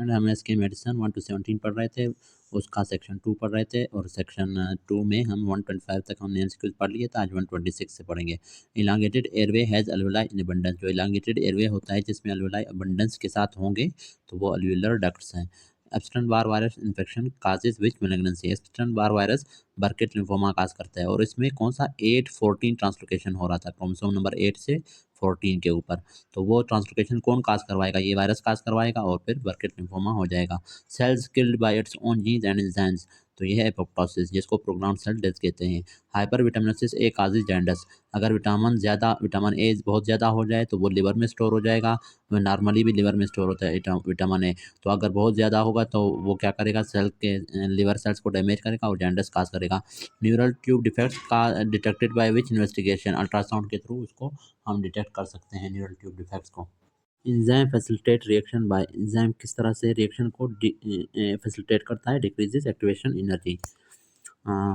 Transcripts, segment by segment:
Student, हम इसकी medicine 1 to 17 पढ़ रहे थे, उसका सेक्शन 2 पढ़ रहे थे और सेक्शन 2 में हम 125 तक हमने एमसीक्यूज पढ़ लिए, तो आज 126 से पढ़ेंगे। Elongated airway has alveoli in abundance. जो इलांगेटेड एयरवे होता है जिसमें अल्वेलाई अबंडेंस के साथ होंगे तो वो अल्वेलर डक्ट्स हैं। Epstein Barr virus infection causes which malignancy. Epstein Barr virus Burkitt lymphoma cause करता है और इसमें कौन सा 8-14 ट्रांसलोकेशन हो रहा था क्रोमोसोम नंबर 8 से 14 के ऊपर, तो वो ट्रांसलोकेशन कौन काज करवाएगा, ये वायरस काज करवाएगा और फिर बर्किट लिम्फोमा हो जाएगा। Cells killed by its own genes and enzymes. तो ये है एपोप्टोसिस जिसको प्रोग्राम सेल डेथ कहते हैं। हाइपर विटामिनोसिस ए काजेज जॉन्डिस। अगर विटामिन ए बहुत ज़्यादा हो जाए तो वो लिवर में स्टोर हो जाएगा। नॉर्मली भी लिवर में स्टोर होता है विटामिन ए, तो अगर बहुत ज़्यादा होगा तो वो क्या करेगा, सेल के लिवर सेल्स को डैमेज करेगा और जॉन्डिस काज करेगा। न्यूरल ट्यूब डिफेक्ट्स का detected by which investigation. Ultrasound के थ्रू उसको हम डिटेक्ट कर सकते हैं न्यूरल ट्यूब डिफेक्ट्स को। Enzyme facilitate reaction by. Enzyme किस तरह से रिएक्शन को फैसिलिटेट करता है, decreases activation energy.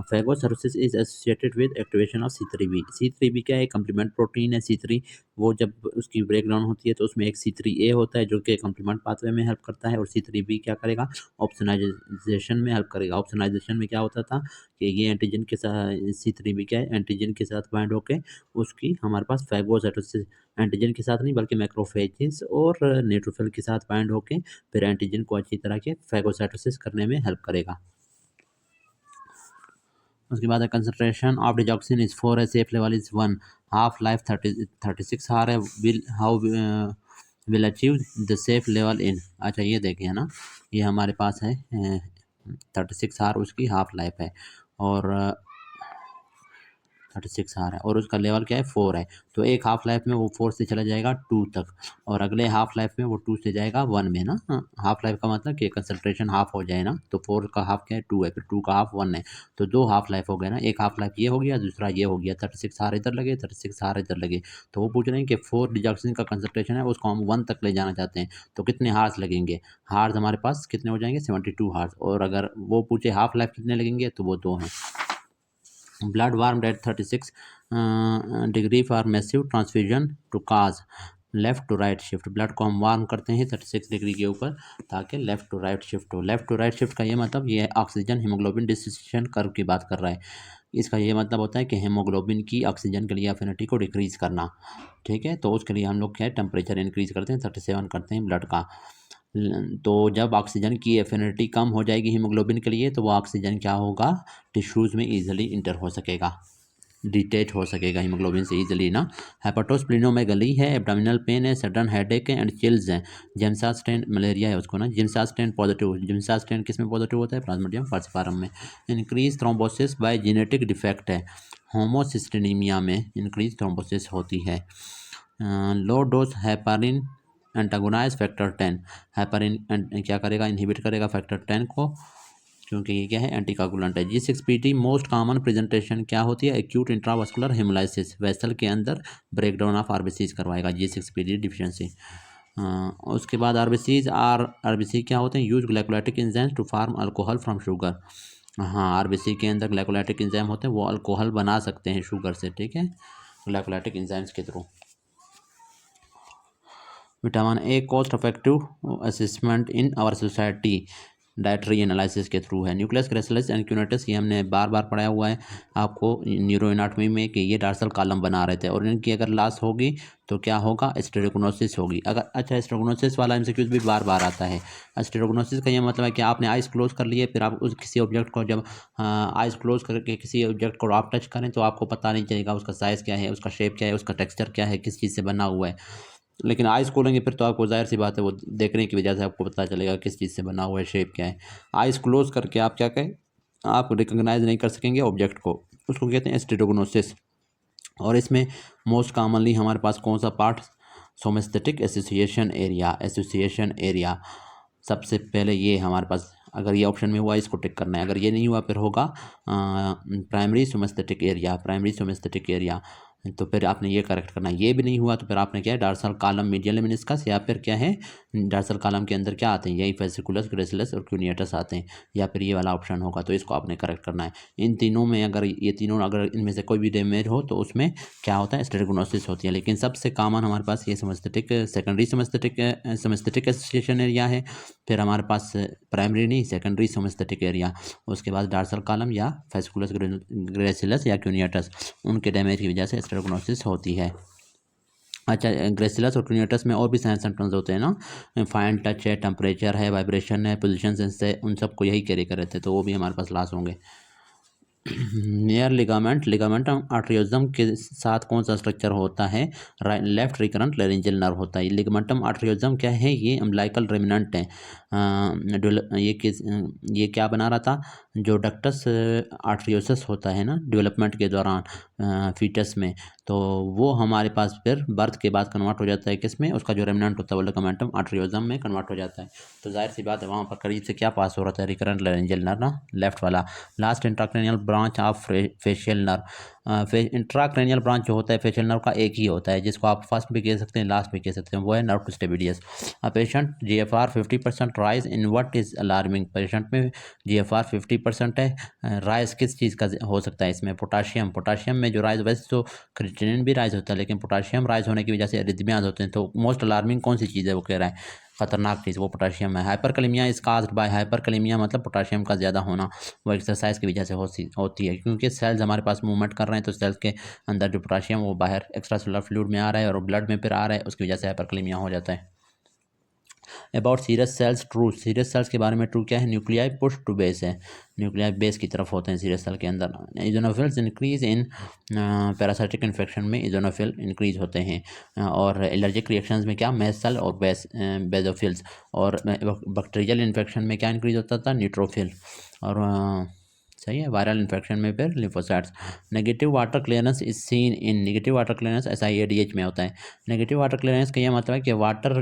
Phagocytosis is associated with activation of C3b। C3b क्या है, कंप्लीमेंट प्रोटीन है C3। वो जब उसकी ब्रेकडाउन होती है तो उसमें एक C3a होता है जो कि कंप्लीमेंट पाथवे में हेल्प करता है और C3b क्या करेगा, ऑप्सोनाइजेशन में हेल्प करेगा। ऑप्सोनाइजेशन में क्या होता था कि ये एंटीजन के साथ C3b क्या है, एंटीजन के साथ बाइंड होके उसकी हमारे पास फेगोसाइटोसिस, एंटीजन के साथ नहीं बल्कि मैक्रोफेजेस और न्यूट्रोफिल के साथ बाइंड होके फिर एंटीजन को अच्छी तरह के फेगोसाइटोसिस करने में हेल्प करेगा। उसके बाद कंसंट्रेशन ऑफ डिजॉक्सिन इज 4 है, safe level is 1, half life 36 hour है। Will achieve the safe level in. अच्छा ये देखिए ना, ये हमारे पास है 36 आवर उसकी हाफ लाइफ है और 36 आ रहा है और उसका लेवल क्या है 4 है। तो एक हाफ लाइफ में वो 4 से चला जाएगा 2 तक और अगले हाफ लाइफ में वो 2 से जाएगा 1 में ना। हाफ लाइफ का मतलब कि कंसंट्रेशन हाफ हो जाए ना, तो 4 का हाफ क्या है 2 है, फिर 2 का हाफ 1 है, तो 2 हाफ लाइफ हो गए ना। एक हाफ लाइफ ये हो गया, दूसरा ये हो गया, 36 आर इधर लगे 36 आर इधर लगे। तो वो पूछ रहे हैं कि 4 डिजॉक्सिन का कंसंट्रेशन है उसको हम 1 तक ले जाना चाहते हैं तो कितने हार्स लगेंगे। हार्स हमारे पास कितने हो जाएंगे 72 हार्स, और अगर वो पूछे हाफ लाइफ कितने लगेंगे तो वो 2 हैं। Blood warm at 36 degree for massive transfusion to cause left to right shift. Blood को हम वार्म करते हैं 36 डिग्री के ऊपर ताकि लेफ्ट टू राइट शिफ्ट हो। लेफ्ट टू राइट शिफ्ट का ये मतलब ये ऑक्सीजन हीमोग्लोबिन डिस्ट्रीब्यूशन कर्व की बात कर रहा है। इसका ये मतलब होता है कि हीमोग्लोबिन की ऑक्सीजन के लिए एफिनिटी को डिक्रीज करना, ठीक है। तो उसके लिए हम लोग क्या है, टेम्परेचर इंक्रीज करते हैं, 37 करते हैं ब्लड का। तो जब ऑक्सीजन की एफिनिटी कम हो जाएगी हीमोग्लोबिन के लिए तो वो ऑक्सीजन क्या होगा, टिश्यूज़ में ईजिली इंटर हो सकेगा, डिटेच हो सकेगा हीमोग्लोबिन से ईजिली ना। हेपेटोस्प्लीनोमेगली है, एब्डोमिनल पेन है, सडन हेडेक है एंड चिल्स हैं। जिनसा स्ट्रेन मलेरिया है उसको ना, जिनसा स्ट्रेन पॉजिटिव। जिनसा स्ट्रेन किस में पॉजिटिव होता है, प्लाज्मोडियम फाल्सिपारम में। Increase thrombosis by genetic defect है, होमोसिस्टेनीमिया में इंक्रीज थ्रोम्बोसिस होती है। Low dose heparin antagonise factor 10। Heparin क्या करेगा, इनहिबिट करेगा फैक्टर 10 को, क्योंकि ये क्या है एंटीकागुलेंट है। G6PD मोस्ट कॉमन प्रेजेंटेशन क्या होती है, एक्यूट इंट्रावास्कुलर हेमोलाइसिस, वेसल के अंदर ब्रेकडाउन ऑफ आरबीसीज करवाएगा G6PD डिफिशियंसी। उसके बाद आरबीसी क्या होते हैं, use glycolytic enzymes to form alcohol from sugar. हाँ, आरबीसी के अंदर ग्लाइकोलाइटिक एंजाइम होते हैं, वो अल्कोहल बना सकते हैं शुगर से, ठीक है, ग्लाइकोलाइटिक एंजाइम्स के through. Vitamin A cost effective assessment in our society dietary analysis के थ्रू है। न्यूक्लियस ग्रेसिलस एंड क्यूनेटस, ये हमने बार बार पढ़ाया हुआ है आपको न्यूरोएनाटॉमी में कि ये डार्सल कॉलम बना रहे थे और इनकी अगर लॉस होगी तो क्या होगा, स्टेरोगनोसिस होगी। अगर अच्छा स्टेरोगनोसिस वाला एमसीक्यूज भी बार बार आता है। स्टेरोगनोसिस का ये मतलब है कि आपने आइज क्लोज कर लिए, फिर आप उस किसी ऑब्जेक्ट को जब आइज क्लोज करके किसी ऑब्जेक्ट को आप टच करें तो आपको पता नहीं चलेगा उसका साइज़ क्या है, उसका शेप क्या है, उसका टेक्सचर क्या है, किस चीज़ से बना हुआ है। लेकिन आइज़ खोलेंगे फिर तो आपको जाहिर सी बात है वो देखने की वजह से आपको पता चलेगा किस चीज़ से बना हुआ है, शेप क्या है। आइज़ क्लोज करके आप क्या कहें, आप रिकॉग्नाइज नहीं कर सकेंगे ऑब्जेक्ट को, उसको कहते हैं स्टेरोगनोसिस। और इसमें मोस्ट कॉमनली हमारे पास कौन सा part, somesthetic association area. Association area सबसे पहले ये हमारे पास, अगर ये ऑप्शन में हुआ इसको टिक करना है, अगर ये नहीं हुआ फिर होगा प्राइमरी सोमेस्थेटिक एरिया। प्राइमरी सोमेस्थेटिक एरिया तो फिर आपने ये करेक्ट करना है। ये भी नहीं हुआ तो फिर आपने क्या है, डॉर्सल कॉलम मीडियल मेनिस्कस, या फिर क्या है, डॉर्सल कॉलम के अंदर क्या आते हैं, यही फेसिकुलस, ग्रेसिलस और क्यूनियटस आते हैं, या फिर ये वाला ऑप्शन होगा। तो इसको आपने करेक्ट करना है। इन तीनों में अगर ये तीनों, अगर इनमें से कोई भी डैमेज हो तो उसमें क्या होता है, स्टेरेगोनोसिस होती है। लेकिन सबसे कॉमन हमारे पास ये समस्थेटिक, सेकेंडरी समस्थेटिक एसोसिएशन एरिया है। फिर हमारे पास प्राइमरी नहीं, सेकेंडरी समस्थेटिक एरिया, उसके बाद डॉर्सल कॉलम या फेसिकुलस, ग्रेसिलस या क्यूनियटस, उनके डैमेज की वजह से स्टेरेगोनोसिस होती है। अच्छा, ग्रेसिलस और क्यूनियटस में और भी साइन सिम्टम्स होते हैं ना, फाइन टच है, टेम्परेचर है, वाइब्रेशन है, पोजीशन सेंस है, उन सबको यही कैरी कर रहे थे, तो वो भी हमारे पास लॉस होंगे। नियर लिगामेंटम आर्टरियोजम के साथ कौन सा स्ट्रक्चर होता है, लेफ्ट रिकरेंट लारिंजियल नर्व होता है। लिगामेंटम आर्टरियोजम क्या है, ये अम्बिलिकल रेमिनेंट है। ये क्या बना रहा था, जो डक्टस आर्टरियोसस होता है ना डेवलपमेंट के दौरान फीटस में, तो वो हमारे पास फिर बर्थ के बाद कन्वर्ट हो जाता है किस में, उसका जो रेमिनेंट होता है वो लिगामेंटम आर्टरियोजम में कन्वर्ट हो जाता है। तो जाहिर सी बात है वहाँ पर करीब से क्या पास हो रहा था, रिकरेंट लारिंजियल नर्व ना, लेफ्ट वाला। Last intracranial branch of facial nerve, intracranial branch जो होता है फेशियल नर्व का एक ही होता है, जिसको आप फर्स्ट भी कह सकते हैं, लास्ट भी कह सकते हैं, वो है nerve to stapedius. Patient GFR 50% rise in what is alarming, patient में GFR 50% है, राइज किस चीज़ का हो सकता है इसमें, पोटाशियम में जो राइज, वैसे तो क्रिएटिनिन भी राइज होता है, लेकिन पोटाशियम राइज होने की वजह से एरिथमियाज होते हैं। तो मोस्ट अलार्मिंग कौन सी चीज़ है, वो कह रहा है खतरनाक चीज़, वो पोटाशियम है। Hyperkalaemia is caused by, hyperkalaemia मतलब पोटाशियम का ज़्यादा होना, वो एक्सरसाइज की वजह से होती है, क्योंकि सेल्स हमारे पास मूवमेंट कर रहे हैं, तो सेल्स के अंदर जो पोटाशियम वो बाहर एक्स्ट्रा सेलुलर फ्लूइड में आ रहा है और ब्लड में फिर आ रहा है, उसकी वजह से हाइपरकैलेमिया हो जाता है। About serous cells true, serous cells के बारे में ट्रू क्या है, न्यूक्लियाई पुश टू बेस है, न्यूक्लियाई बेस की तरफ होते हैं सीरस सेल के अंदर। Eosinophils increase in parasitic infection में इजोनोफिल इंक्रीज होते हैं, और एलर्जिक रिएक्शंस में क्या, मेस्ट सेल और बेजोफिल्स, और बैक्टीरियल इन्फेक्शन में क्या इंक्रीज होता था, न्यूट्रोफिल, और सही है, वायरल इन्फेक्शन में फिर lymphocytes. Negative water clearance is seen in, negative water clearance SIADH में होता है। नेगेटिव वाटर क्लियरेंस का ये मतलब है कि वाटर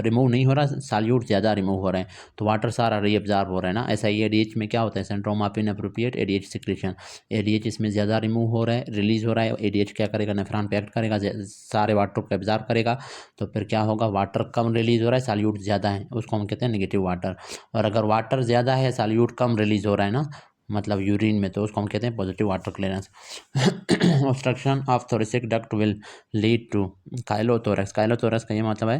रिमूव नहीं हो रहा, सॉल्यूट ज़्यादा रिमूव हो रहे हैं, तो वाटर सारा रीअब्जॉर्ब हो रहा है ना। SIADH में क्या होता है, syndrome of inappropriate ADH secretion, ADH इसमें ज़्यादा रिमूव हो रहा है, रिलीज हो रहा है। ADH क्या करेगा, नेफ्रॉन पे एक्ट करेगा, सारे वाटर को एब्जॉर्ब करेगा, तो फिर क्या होगा, वाटर कम रिलीज हो रहा है, सॉल्यूट ज़्यादा है, उसको हम कहते हैं नेगेटिव वाटर। और अगर वाटर ज़्यादा है, सॉल्यूट कम रिलीज हो रहा है ना, मतलब यूरिन में, तो उसको हम कहते हैं positive water clearance. Obstruction of thoracic duct will lead to chylothorax, chylothorax का ये मतलब है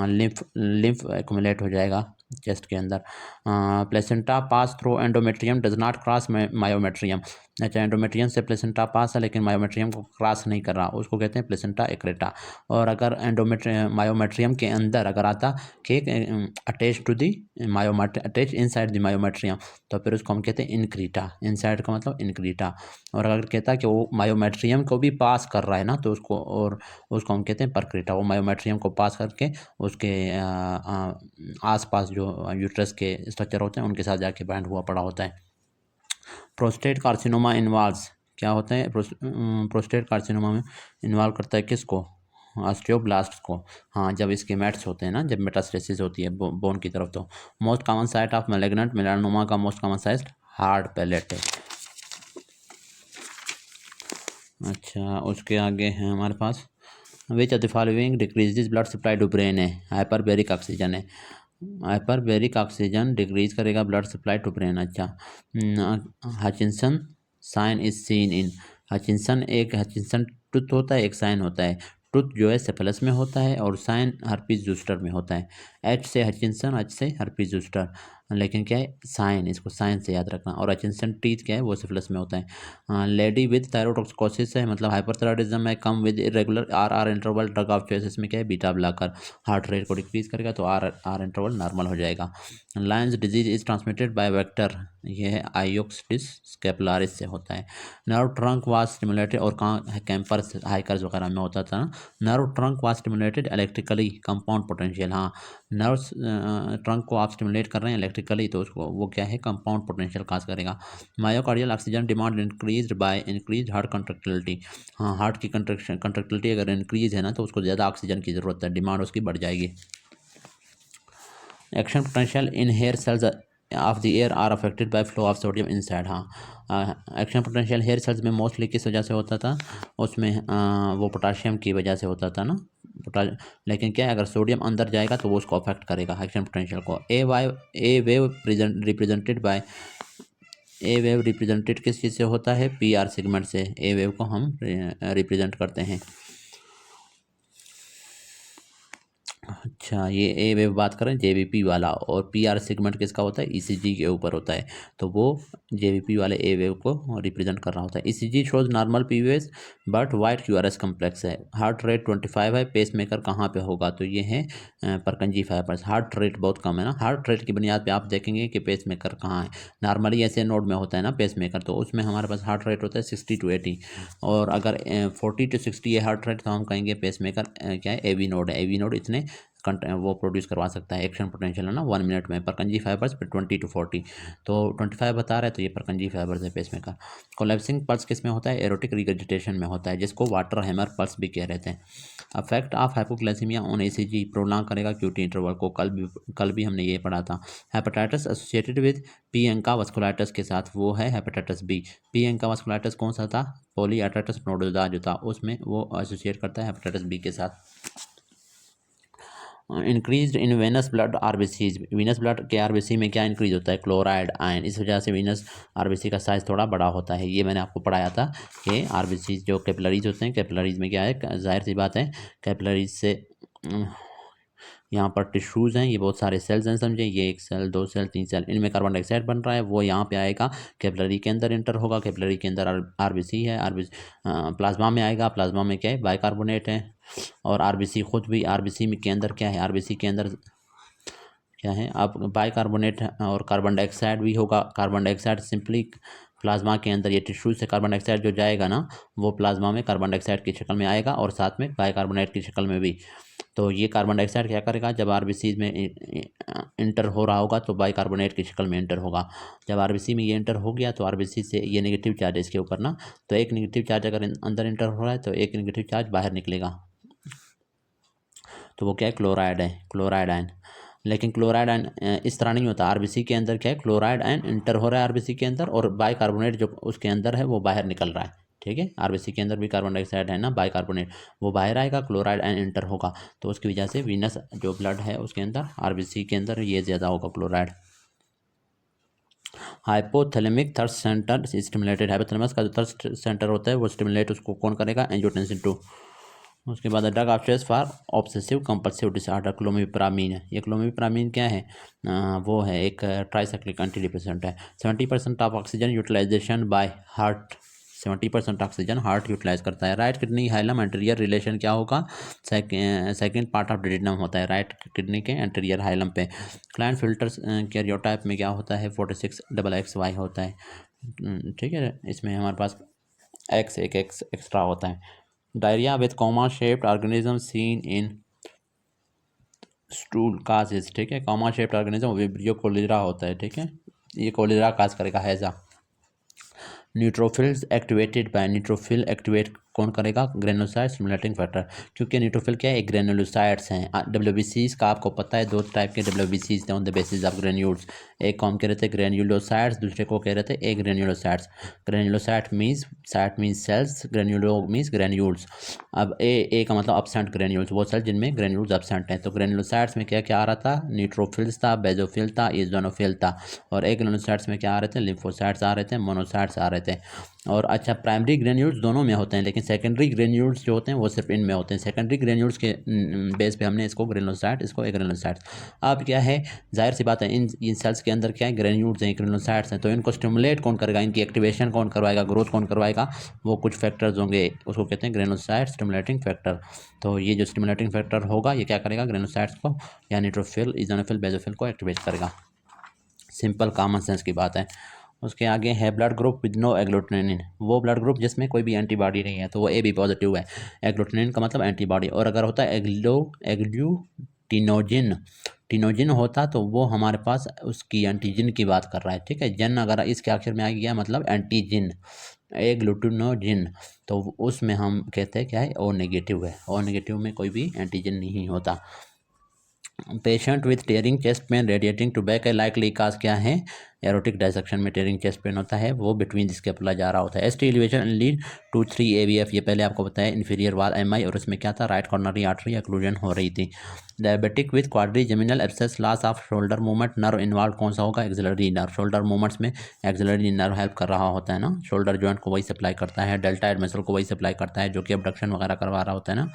लिम्फ एक्युमुलेट हो जाएगा चेस्ट के अंदर। Placenta pass through endometrium does not cross myometrium, अच्छा एंडोमेट्रियम से प्लेसेंटा पास है लेकिन मायोमेट्रियम को क्रॉस नहीं कर रहा, उसको कहते हैं प्लेसेंटा एक्रेटा। और अगर मायोमेट्रियम के अंदर अगर आता कि attach to the attach inside the myometrium, तो फिर उसको हम कहते हैं इनक्रीटा, इनसाइड का मतलब इनक्रीटा। और अगर कहता है कि वो मायोमेट्रियम को भी पास कर रहा है ना, तो उसको हम कहते हैं परक्रीटा, वो मायोमेट्रियम को पास करके उसके आसपास जो यूट्रस के स्ट्रक्चर होते हैं उनके साथ जाके बाइंड हुआ पड़ा होता है। प्रोस्टेट कार्सिनोमा इन्वॉल्व्स, क्या होता है, प्रोस्टेट कार्सिनोमा में इन्वॉल्व करता है किसको, ऑस्टियोब्लास्ट को। हाँ, जब इसके मेट्स होते हैं ना, जब मेटास्टेसिस होती है बोन की तरफ। तो most common site of malignant melanoma का most common site hard palate है। अच्छा, उसके आगे है हमारे पास which of the following decreases blood supply to brain है, हाइपरबेरिक ऑक्सीजन है, हाइपरबेरिक ऑक्सीजन डिक्रीज करेगा ब्लड सप्लाई टू ब्रेन। अच्छा, Hutchinson sign is seen in, Hutchinson tooth होता है, एक साइन होता है। टूथ जो है सेफेलस में होता है और साइन हर्पीज जूस्टर में होता है। H से हचिंसन, H से हर्पीज जूस्टर, लेकिन क्या है साइन, इसको साइन से याद रखना। और हचिंसन टीथ क्या है, वो सेफेलस में होता है। लेडी विद थायरोटॉक्सिकोसिस है, मतलब हाइपरथायरॉयडिज्म है, come with irregular R interval drug of choice, इसमें क्या है बीटा ब्लॉकर, हार्ट रेट को डिक्रीज करेगा तो आर इंटरवल नॉर्मल हो जाएगा। Lions disease is transmitted by vector, ये है आयोक्सिस स्केपुलारिस से होता है। नर्व ट्रंक वाज स्टिमुलेटेड, और कहाँ कैंपर्स हाइकर्स वगैरह में होता था ना, nerve trunk was stimulated electrically compound potential. हाँ, नर्व ट्रंक को आप स्टिमुलेट कर रहे हैं इलेक्ट्रिकली, तो उसको वो क्या है, कंपाउंड पोटेंशियल काज करेगा। Myocardial oxygen demand increase by increase heart contractility, हाँ हार्ट की कंट्रक्टिलिटी अगर इंक्रीज है ना, तो उसको ज़्यादा ऑक्सीजन की ज़रूरत है, डिमांड उसकी बढ़ जाएगी। Action potential in hair cells of the ear are affected by flow of sodium inside. हाँ, एक्शन पोटेंशियल हेयर सेल्स में मोस्टली किस वजह से होता था, उसमें वो पोटाशियम की वजह से होता था ना, लेकिन क्या है, अगर सोडियम अंदर जाएगा तो वो उसको अफेक्ट करेगा एक्शन पोटेंशियल को। A wave represented by, A wave represented किस चीज़ से होता है, पी आर सेगमेंट से ए वेव को हम रिप्रेजेंट करते हैं। अच्छा, ये ए वेव बात करें जेवीपी वाला, और पीआर सेगमेंट किसका होता है, ईसीजी के ऊपर होता है, तो वो जेवीपी वाले ए वेव को रिप्रेजेंट कर रहा होता है। ECG shows normal PVS but white QRS complex है। हार्ट रेट 25 है, पेस मेकर कहाँ पे होगा, तो ये है परकंजी फाइबर्स। हार्ट रेट बहुत कम है ना, हार्ट रेट की बुनियाद पे आप देखेंगे कि पेस मेकर कहाँ है। नॉर्मली ऐसे नोड में होता है ना पेस मेकर, तो उसमें हमारे पास हार्ट रेट होता है 60 to 80, और अगर 40 to 60 है हार्ट रेट, तो हम कहेंगे पेस मेकर क्या है, एवी नोड है। एवी नोड इतने वो प्रोड्यूस करवा सकता है, एक्शन पोटेंशियल है ना 1 मिनट में। परकंजी फाइबर्स पे 20 to 40, तो 25 बता रहा है, तो ये परकंजी फाइबर्स है पेस मेकर। कोलैप्सिंग पल्स किस में होता है, एरोटिक रिगर्जिटेशन में होता है, जिसको वाटर हैमर पल्स भी कह रहे थे। Affect of hypoglycemia on ECG, prolong करेगा क्यूटी इंटरवल को, कल भी हमने ये पढ़ा था। Hepatitis associated with P ANCA vasculitis के साथ, वो है hepatitis B. P ANCA vasculitis कौन सा था, पॉलीआर्टराइटिस नोडोसा जो था, उसमें वो एसोसिएट करता है हेपेटाइटिस बी के साथ। Increase in venous blood RBCs, venous blood के आरबीसी में क्या इंक्रीज होता है, क्लोराइड आयन, इस वजह से वीनस आरबीसी का साइज थोड़ा बड़ा होता है। ये मैंने आपको पढ़ाया था कि आरबीसी जो कैपिलरीज होते हैं, कैपिलरीज में क्या है, जाहिर सी बात है, कैपिलरीज से यहाँ पर टिश्यूज़ हैं, ये बहुत सारे सेल्स हैं समझे, ये 1 सेल 2 सेल 3 सेल, इनमें कार्बन डाइऑक्साइड बन रहा है, वो यहाँ पे आएगा कैपिलरी के अंदर इंटर होगा, कैपिलरी के अंदर आरबीसी है, आरबीसी प्लाज्मा में आएगा, प्लाज्मा में क्या है, बाइकार्बोनेट है, और आरबीसी खुद भी, आरबीसी के अंदर क्या है, आरबीसी के अंदर क्या है, अब बाइकार्बोनेट और कार्बन डाइऑक्साइड भी होगा। कार्बन डाइऑक्साइड सिंपली प्लाज्मा के अंदर, ये टिश्यू से कार्बन डाइऑक्साइड जो जाएगा ना, वो प्लाज्मा में कार्बन डाइऑक्साइड की शक्ल में आएगा, और साथ में बाइकार्बोनेट की शक्ल में भी। तो ये कार्बन डाइऑक्साइड क्या करेगा, जब आरबीसी में इंटर हो रहा होगा तो बाइकार्बोनेट की शक्ल में इंटर होगा। जब आरबीसी में ये इंटर हो गया तो आरबीसी से ये नेगेटिव चार्ज है इसके ऊपर ना, तो एक नेगेटिव चार्ज अगर अंदर इंटर हो रहा है तो एक नेगेटिव चार्ज बाहर निकलेगा, तो वो क्या है, क्लोराइड है, क्लोराइड आयन। लेकिन क्लोराइड आयन इस तरह नहीं होता, आरबीसी के अंदर क्या है, क्लोराइड आयन इंटर हो रहा है आरबीसी के अंदर, और बाइकार्बोनेट जो उसके अंदर है वो बाहर निकल रहा है। ठीक है, आरबीसी के अंदर भी कार्बन डाइऑक्साइड है ना, बाइकार्बोनेट, वो बाहर आएगा, क्लोराइड आयन इंटर होगा, तो उसकी वजह से वीनस जो ब्लड है उसके अंदर, आरबीसी के अंदर ये ज़्यादा होगा chloride. Hypothalamic thirst centre stimulated, hypothalamus का जो थर्स्ट सेंटर होता है वो स्टिमुलेट उसको कौन करेगा, एंजियोटेंसिन 2। उसके बाद drug of choice for obsessive compulsive disorder, clomipramine है। ये क्लोमिप्रामीन क्या है, वो है एक ट्राइसाइक्लिक एंटी डिप्रेसेंट है। 70% of oxygen utilisation by heart, 70% oxygen heart utilise करता है। Right kidney hilum anterior relation क्या होगा, सेकेंड पार्ट ऑफ डिडिनम होता है राइट किडनी के एंटीरियर हाइलम पे। क्लाइंट फिल्टर्स कैरियोटाइप में क्या होता है, 46XXY होता है। ठीक है, इसमें हमारे पास एक्स एक एक्स एक्स्ट्रा होता है। Diarrhoea with comma shaped organism seen in stool causes, ठीक है, comma shaped organism vibrio cholera होता है। ठीक है, ये कोलेरा काज करेगा, हैजा। Neutrophils activated by, neutrophil activate कौन करेगा, ग्रेनुलोसाइड स्टिमुलेटिंग फैक्टर, क्योंकि न्यूट्रोफिल क्या है, एक ग्रेनुलोसाइड्स हैं। डब्ल्यूबीसीज का आपको पता है, 2 टाइप के डब्ल्यूबीसीज थे on the basis of granules, एक कौन कह रहे थे, ग्रेन्युलोसाइड्स, दूसरे को कह रहे थे agranulocytes. Granulocyte means, cyte means cells, granulo means granules. अब ए का मतलब अब्सेंट ग्रेन्यूल्स, वो सेल जिनमें ग्रेन्यूल्स अब्सेंट हैं। तो ग्रेन्युलोसाइड्स में क्या क्या आ रहा था, न्यूट्रोफिल्स था, बेजोफिल था, इजोनोफिल था, और ए ग्रेन्युलोसाइड्स में क्या आ रहे थे, लिम्फोसाइड्स आ रहे थे, मोनोसाइड्स आ रहे थे। और अच्छा, प्राइमरी ग्रेन्यूल्स दोनों में होते हैं, लेकिन सेकेंडरी ग्रेन्यूल्स जो होते हैं वो सिर्फ इनमें होते हैं। सेकेंडरी ग्रेन्यूल्स के बेस पे हमने इसको ग्रेनुलोसाइड, इसको एग्रेनुलोसाइड्स। अब क्या है, जाहिर सी बात है, इन सेल्स के अंदर क्या है, ग्रेन्यूल्स हैं, ग्रेनुलोसाइड्स हैं, तो इनको स्टिमुलेट कौन करेगा, इनकी एक्टिवेशन कौन करवाएगा, ग्रोथ कौन करवाएगा, वो कुछ फैक्टर्स होंगे, उसको कहते हैं ग्रेनुलोसाइड स्टिमुलेटिंग फैक्टर। तो ये जो स्टिमुलेटिंग फैक्टर होगा ये क्या करेगा, ग्रेनुलोसाइड्स को या न्यूट्रोफिल, इजोनोफिल, बेजोफिल को एक्टिवेट करेगा। सिंपल कॉमन सेंस की बात है। उसके आगे है blood group with no agglutinin, वो ब्लड ग्रुप जिसमें कोई भी एंटीबॉडी नहीं है, तो वो ए बी पॉजिटिव है। एग्लूटिनिन का मतलब एंटीबॉडी, और अगर होता है एग्लूटिनोजिन, टिनोजिन होता तो वो हमारे पास उसकी एंटीजन की बात कर रहा है। ठीक है, जन अगर इसके अक्षर में आ गया मतलब एंटीजन, एग्लूटिनोजिन, तो उसमें हम कहते हैं क्या है, ओ नेगेटिव है। ओ नेगेटिव में कोई भी एंटीजन नहीं होता। Patient with tearing chest pain radiating to back है, लाइकली काज क्या है, एरोटिक डायसेक्शन में टेयरिंग चेस्ट पेन होता है, वो बिटवीन जिसके अप्लाई जा रहा होता है। S T elevation lead two 3 AVF, ये पहले आपको बताया इन्फीरियर वाल MI, और उसमें क्या था, राइट कॉर्नरी आर्टरी एक्लूजन हो रही थी। Diabetic with quadrigeminal abscess, loss of shoulder movement, nerve involve कौन सा होगा, एक्सिलरी नर्व। शोल्डर मूवमेंट्स में एक्सिलरी नर्व हेल्प कर रहा होता है ना, शोल्डर जॉइंट को वही सप्लाई करता है, डेल्टाइड मसल को वही सप्लाई करता है जो कि अबडक्शन वगैरह करवा रहा होता है ना।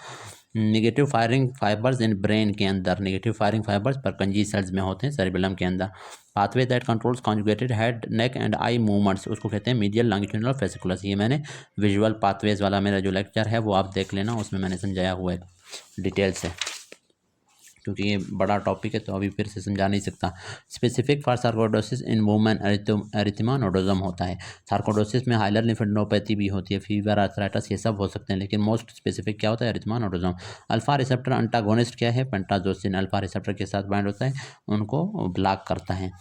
Negative firing fibres in brain के अंदर, negative firing fibres Purkinje sales में होते हैं सेरिबेलम के अंदर। Pathway that controls conjugated head neck and eye movements, उसको कहते हैं मीडियल लॉन्गिट्यूडिनल फेसिकुलस। ये मैंने विजुअल पाथवेज वाला मेरा जो लेक्चर है वो आप देख लेना, उसमें मैंने समझाया हुआ है डिटेल से, क्योंकि ये बड़ा टॉपिक है तो अभी फिर से समझा नहीं सकता। Specific for sarcoidosis in women erythema nodosum होता है। सार्कोइडोसिस में हाइलर लिम्फेडेनोपैथी भी होती है, फीवर, आर्थराइटिस, ये सब हो सकते हैं, लेकिन मोस्ट स्पेसिफिक क्या होता है, एरिथमा नोडोजम। अल्फा रिसेप्टर अंटागोनिस्ट क्या है, पेंटाजोसिन अल्फा रिसेप्टर के साथ बाइंड होता है, उनको ब्लॉक करता है।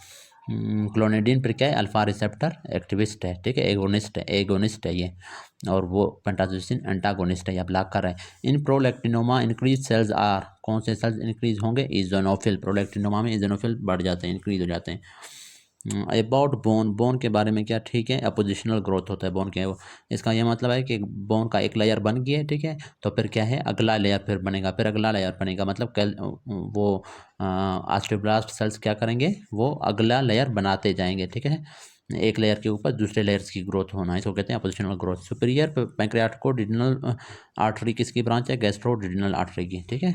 क्लोनिडीन पर क्या है, अल्फा रिसेप्टर एक्टिविस्ट है, ठीक है, एगोनिस्ट है ये, और वो पेंटाजोसिन एंटागोनिस्ट है या ब्लॉक कर रहा है। इन प्रोलैक्टिनोमा इंक्रीज सेल्स आर, कौन से सेल्स इंक्रीज होंगे, इजोनोफिल। प्रोलैक्टिनोमा में इजोनोफिल बढ़ जाते हैं, इंक्रीज हो जाते हैं। अबाउट बोन, बोन के बारे में क्या, ठीक है, अपोजिशनल ग्रोथ होता है बोन के, इसका ये मतलब है कि बोन का एक लेयर बन गया है, ठीक है, तो फिर क्या है, अगला लेयर फिर बनेगा, फिर अगला लेयर बनेगा, मतलब कल वो ऑस्टियोब्लास्ट सेल्स क्या करेंगे, वो अगला लेयर बनाते जाएंगे, ठीक है, एक लेयर के ऊपर दूसरे लेयर्स की ग्रोथ होना, इसको कहते हैं appositional growth. Superior pancreatico artery किसकी ब्रांच है, गैस्ट्रोडिडिनल आर्टरी की, ठीक है।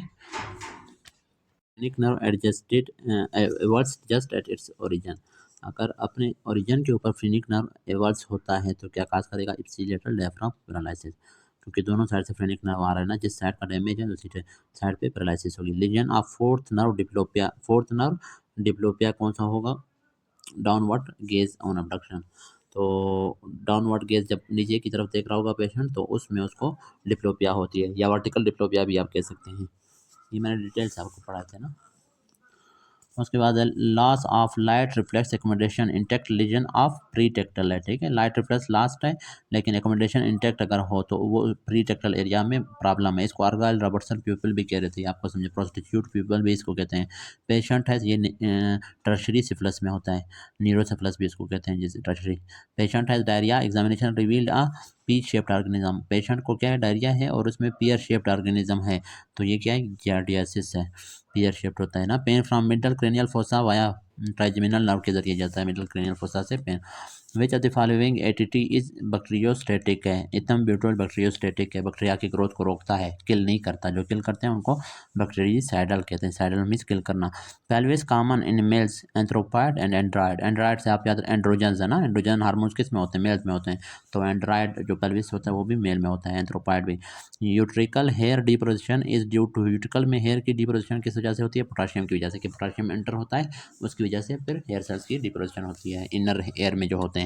Phrenic nerve adjusted everts just at its origin, अगर अपने ओरिजिन के ऊपर फ्रेनिक नर्व एवर्ट्स होता है तो क्या काज करेगा, इप्सिलेटरल डायफ्राम पैरालिसिस, क्योंकि दोनों साइड से फ्रेनिक नर्व आ रहा है ना, जिस साइड का डैमेज है उसी साइड पे पैरालिसिस होगी। Lesion of fourth nerve diplopia, fourth nerve diplopia कौन सा होगा, डाउनवर्ड गेज ऑन अबडक्शन, तो डाउनवर्ड गेज जब नीचे की तरफ देख रहा होगा पेशेंट तो उसमें उसको डिप्लोपिया होती है, या वर्टिकल डिप्लोपिया भी आप कह सकते हैं। ये मैंने डिटेल से आपको पढ़ाए थे ना। उसके बाद loss of light reflex accommodation intact lesion of pre tectal है, ठीक है, लाइट रिफ्लेक्स लास्ट है लेकिन एकोमोडेशन इंटेक्ट अगर हो तो वो प्री टेक्टल एरिया में प्रॉब्लम है। इसको आर्गाइल रॉबर्टसन प्यूपल भी कह रहे थे, आपको समझे, प्रोस्टिट्यूट प्यूपल भी इसको कहते हैं। पेशेंट है ये टर्शरी सिफिलिस में होता है, न्यूरोसिफिलिस भी इसको कहते हैं जैसे टर्शरी। पेशेंट है डायरिया, एग्जामिनेशन रिवील्ड आ पी शेप्ड ऑर्गेनिज्म, पेशेंट को क्या है, डायरिया है और उसमें पियर शेप्ड ऑर्गेनिज्म है, तो ये क्या है, जार्डियासिस है, पियर शेप्ड होता है ना। Pain from middle cranial fossa via trigeminal nerve के जरिए जाता है, मिडल क्रेनियल फोसा से pain. Which of the following ATT is bacteriostatic है, इथम ब्यूटोल बैक्टीरियोस्टेटिक है, बैक्टीरिया की ग्रोथ को रोकता है, किल नहीं करता, जो किल करते हैं उनको बैक्टीरियासाइडल कहते हैं, साइडल मीन्स किल करना। Pelvis common in males anthropoid and Android, Android से आप याद, एंड्रोजन है ना, एंड्रोजन हार्मोन्स किस में होते हैं, मेल्स में होते हैं, तो एंड्रॉइड जो पेल्विस होता है वो भी मेल में होता है, एंथ्रोपॉइड भी। Utricle hair deposition is due to, utricle में हेयर की डिपोजिशन किस वजह से होती है, पोटाशियम की वजह से, कि पोटाशियम एंटर होता है उसकी वजह से फिर हेयर सेल्स की डिपोजिशन होती है, इनर हेयर में जो होते हैं।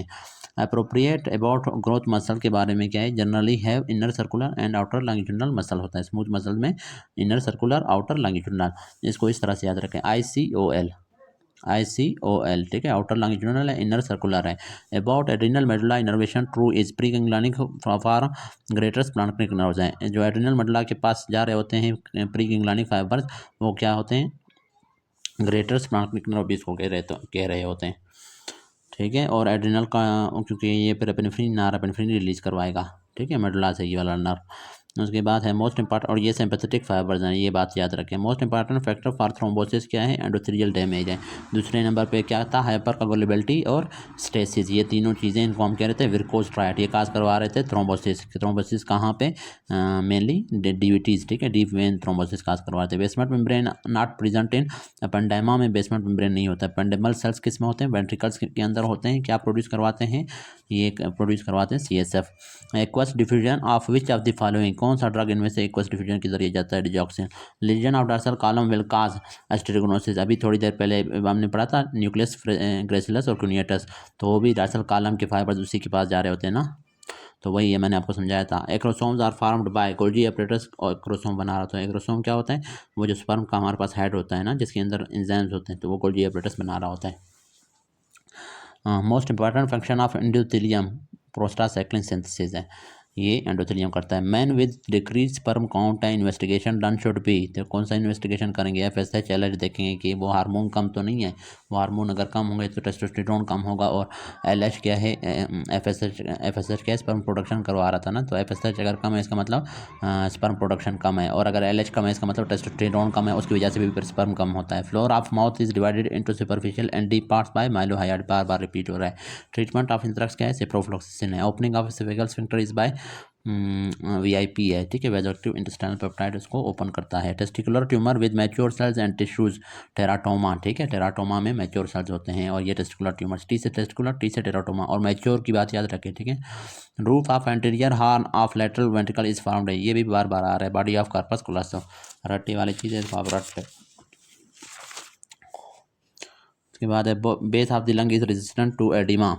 अप्रोप्रिएट अबाउट ग्रोथ मसल के बारे में क्या है, generally have inner circular and outer longitudinal muscle होता है, स्मूथ मसल में इनर सर्कुलर आउटर लॉन्गिट्यूडिनल, इसको इस तरह से याद रखें, ICOL, ठीक है, आउटर लॉन्गिट्यूडिनल है, इनर सर्कुलर है। About adrenal medulla innervation true is preganglionic for greater splanchnic nerves हैं, जो एड्रिनल मेडुला के पास जा रहे होते हैं प्री गैंग्लियनिक फाइबर्स, वो क्या होते हैं, ग्रेटर स्प्लैंक्टिक नर्व इसको कह रहे होते हैं, ठीक है। और एड्रिनल का, क्योंकि ये फिर एपिनेफ्रिन रिलीज करवाएगा, ठीक है, मेडुला से ये वाला नर्व। उसके बाद है मोस्ट इंपॉर्टेंट, और ये सिंपैथेटिक फाइबर्स हैं, ये बात याद रखें। Most important factor for thrombosis क्या है, एंडोथेलियल डैमेज है। दूसरे नंबर पे क्या था, हाइपर कोगुलेबिलिटी और स्टेसिस, ये तीनों चीज़ें इनको हम कह रहे थे विरकोज ट्रायड, ये काज करवा रहे थे थ्रोम्बोसिस। थ्रोम्बोसिस कहाँ पे, मेनली डीवीटीज, ठीक है, डीप वेन थ्रोम्बोसिस काज करवा रहे थे। Basement membrane not present in ependyma में, बेसमेंट मेम्ब्रेन नहीं होता है। एपेंडेमल सेल्स किस में होते हैं, वेंट्रिकल्स के अंदर होते हैं, क्या प्रोड्यूस करवाते हैं, ये प्रोड्यूस करवाते हैं CSF। Aqueous diffusion of which of the following, कौन सा ड्रग इनमें से एक्वस डिफ्यूजन के जरिए जाता है, digoxin. Lesion of dorsal column will cause astereognosis, अभी थोड़ी देर पहले हमने पढ़ा था न्यूक्लियस ग्रेसिलस और क्यूनिएटस, तो वो भी डॉर्सल कॉलम के फाइबर्स उसी के पास जा रहे होते हैं ना, तो वही ये मैंने आपको समझाया था। Acrosomes are formed by Golgi apparatus, और एक्रोसोम बना रहा था। एक्रोसोम क्या होता है, वो जो स्पर्म का हमारे पास हेड होता है ना, जिसके अंदर एंजाइम्स होते हैं, तो वो गोल्जी एपरेटस बना रहा होता है। Most important function of endothelium prostacyclin synthesis है। ये एंडोथेलियम करता है। Man with decrease sperm count है, इन्वेस्टिगेशन डन शुड बी, तो कौन सा इन्वेस्टिगेशन करेंगे? FSH LH देखेंगे कि वो हार्मोन कम तो नहीं है। वो हार्मोन अगर कम होंगे तो टेस्टोस्टेरोन कम होगा। और LH क्या है? FSH क्या है? स्पर्म प्रोडक्शन करवा रहा था ना, तो FSH अगर कम है इसका मतलब स्पर्म प्रोडक्शन कम है, और अगर LH कम है इसका मतलब टेस्टोस्टेरोन कम है, उसकी वजह से भी स्पर्म कम होता है। Floor of mouth is divided into superficial and deep parts bye mylohyoid, bar bar repeat हो रहा है। ट्रीटमेंट ऑफ एंथ्रेक्स क्या है? सिप्रोफ्लोक्सिसिन है। Opening of oesophageal sphincter is by VIP है, ठीक है, वेजोक्टिव इंटेस्टाइनल पेप्टाइड उसको ओपन करता है। Testicular tumour with mature cells and tissues, teratoma, ठीक है, टेराटोमा में मैच्योर सेल्स होते हैं और ये टेस्टिकुलर ट्यूमर। टी से टेस्टिकुलर, टी से टेराटोमा, और मैच्योर की बात याद रखें, ठीक है। Roof of anterior horn of lateral ventricle is found है, ये भी बार बार आ रहा है। बॉडी ऑफ कार्पस क्लोसम, रट्टी वाली चीज़ है, इसको आप रट्टे। उसके बाद है base of the lung is resistant to oedema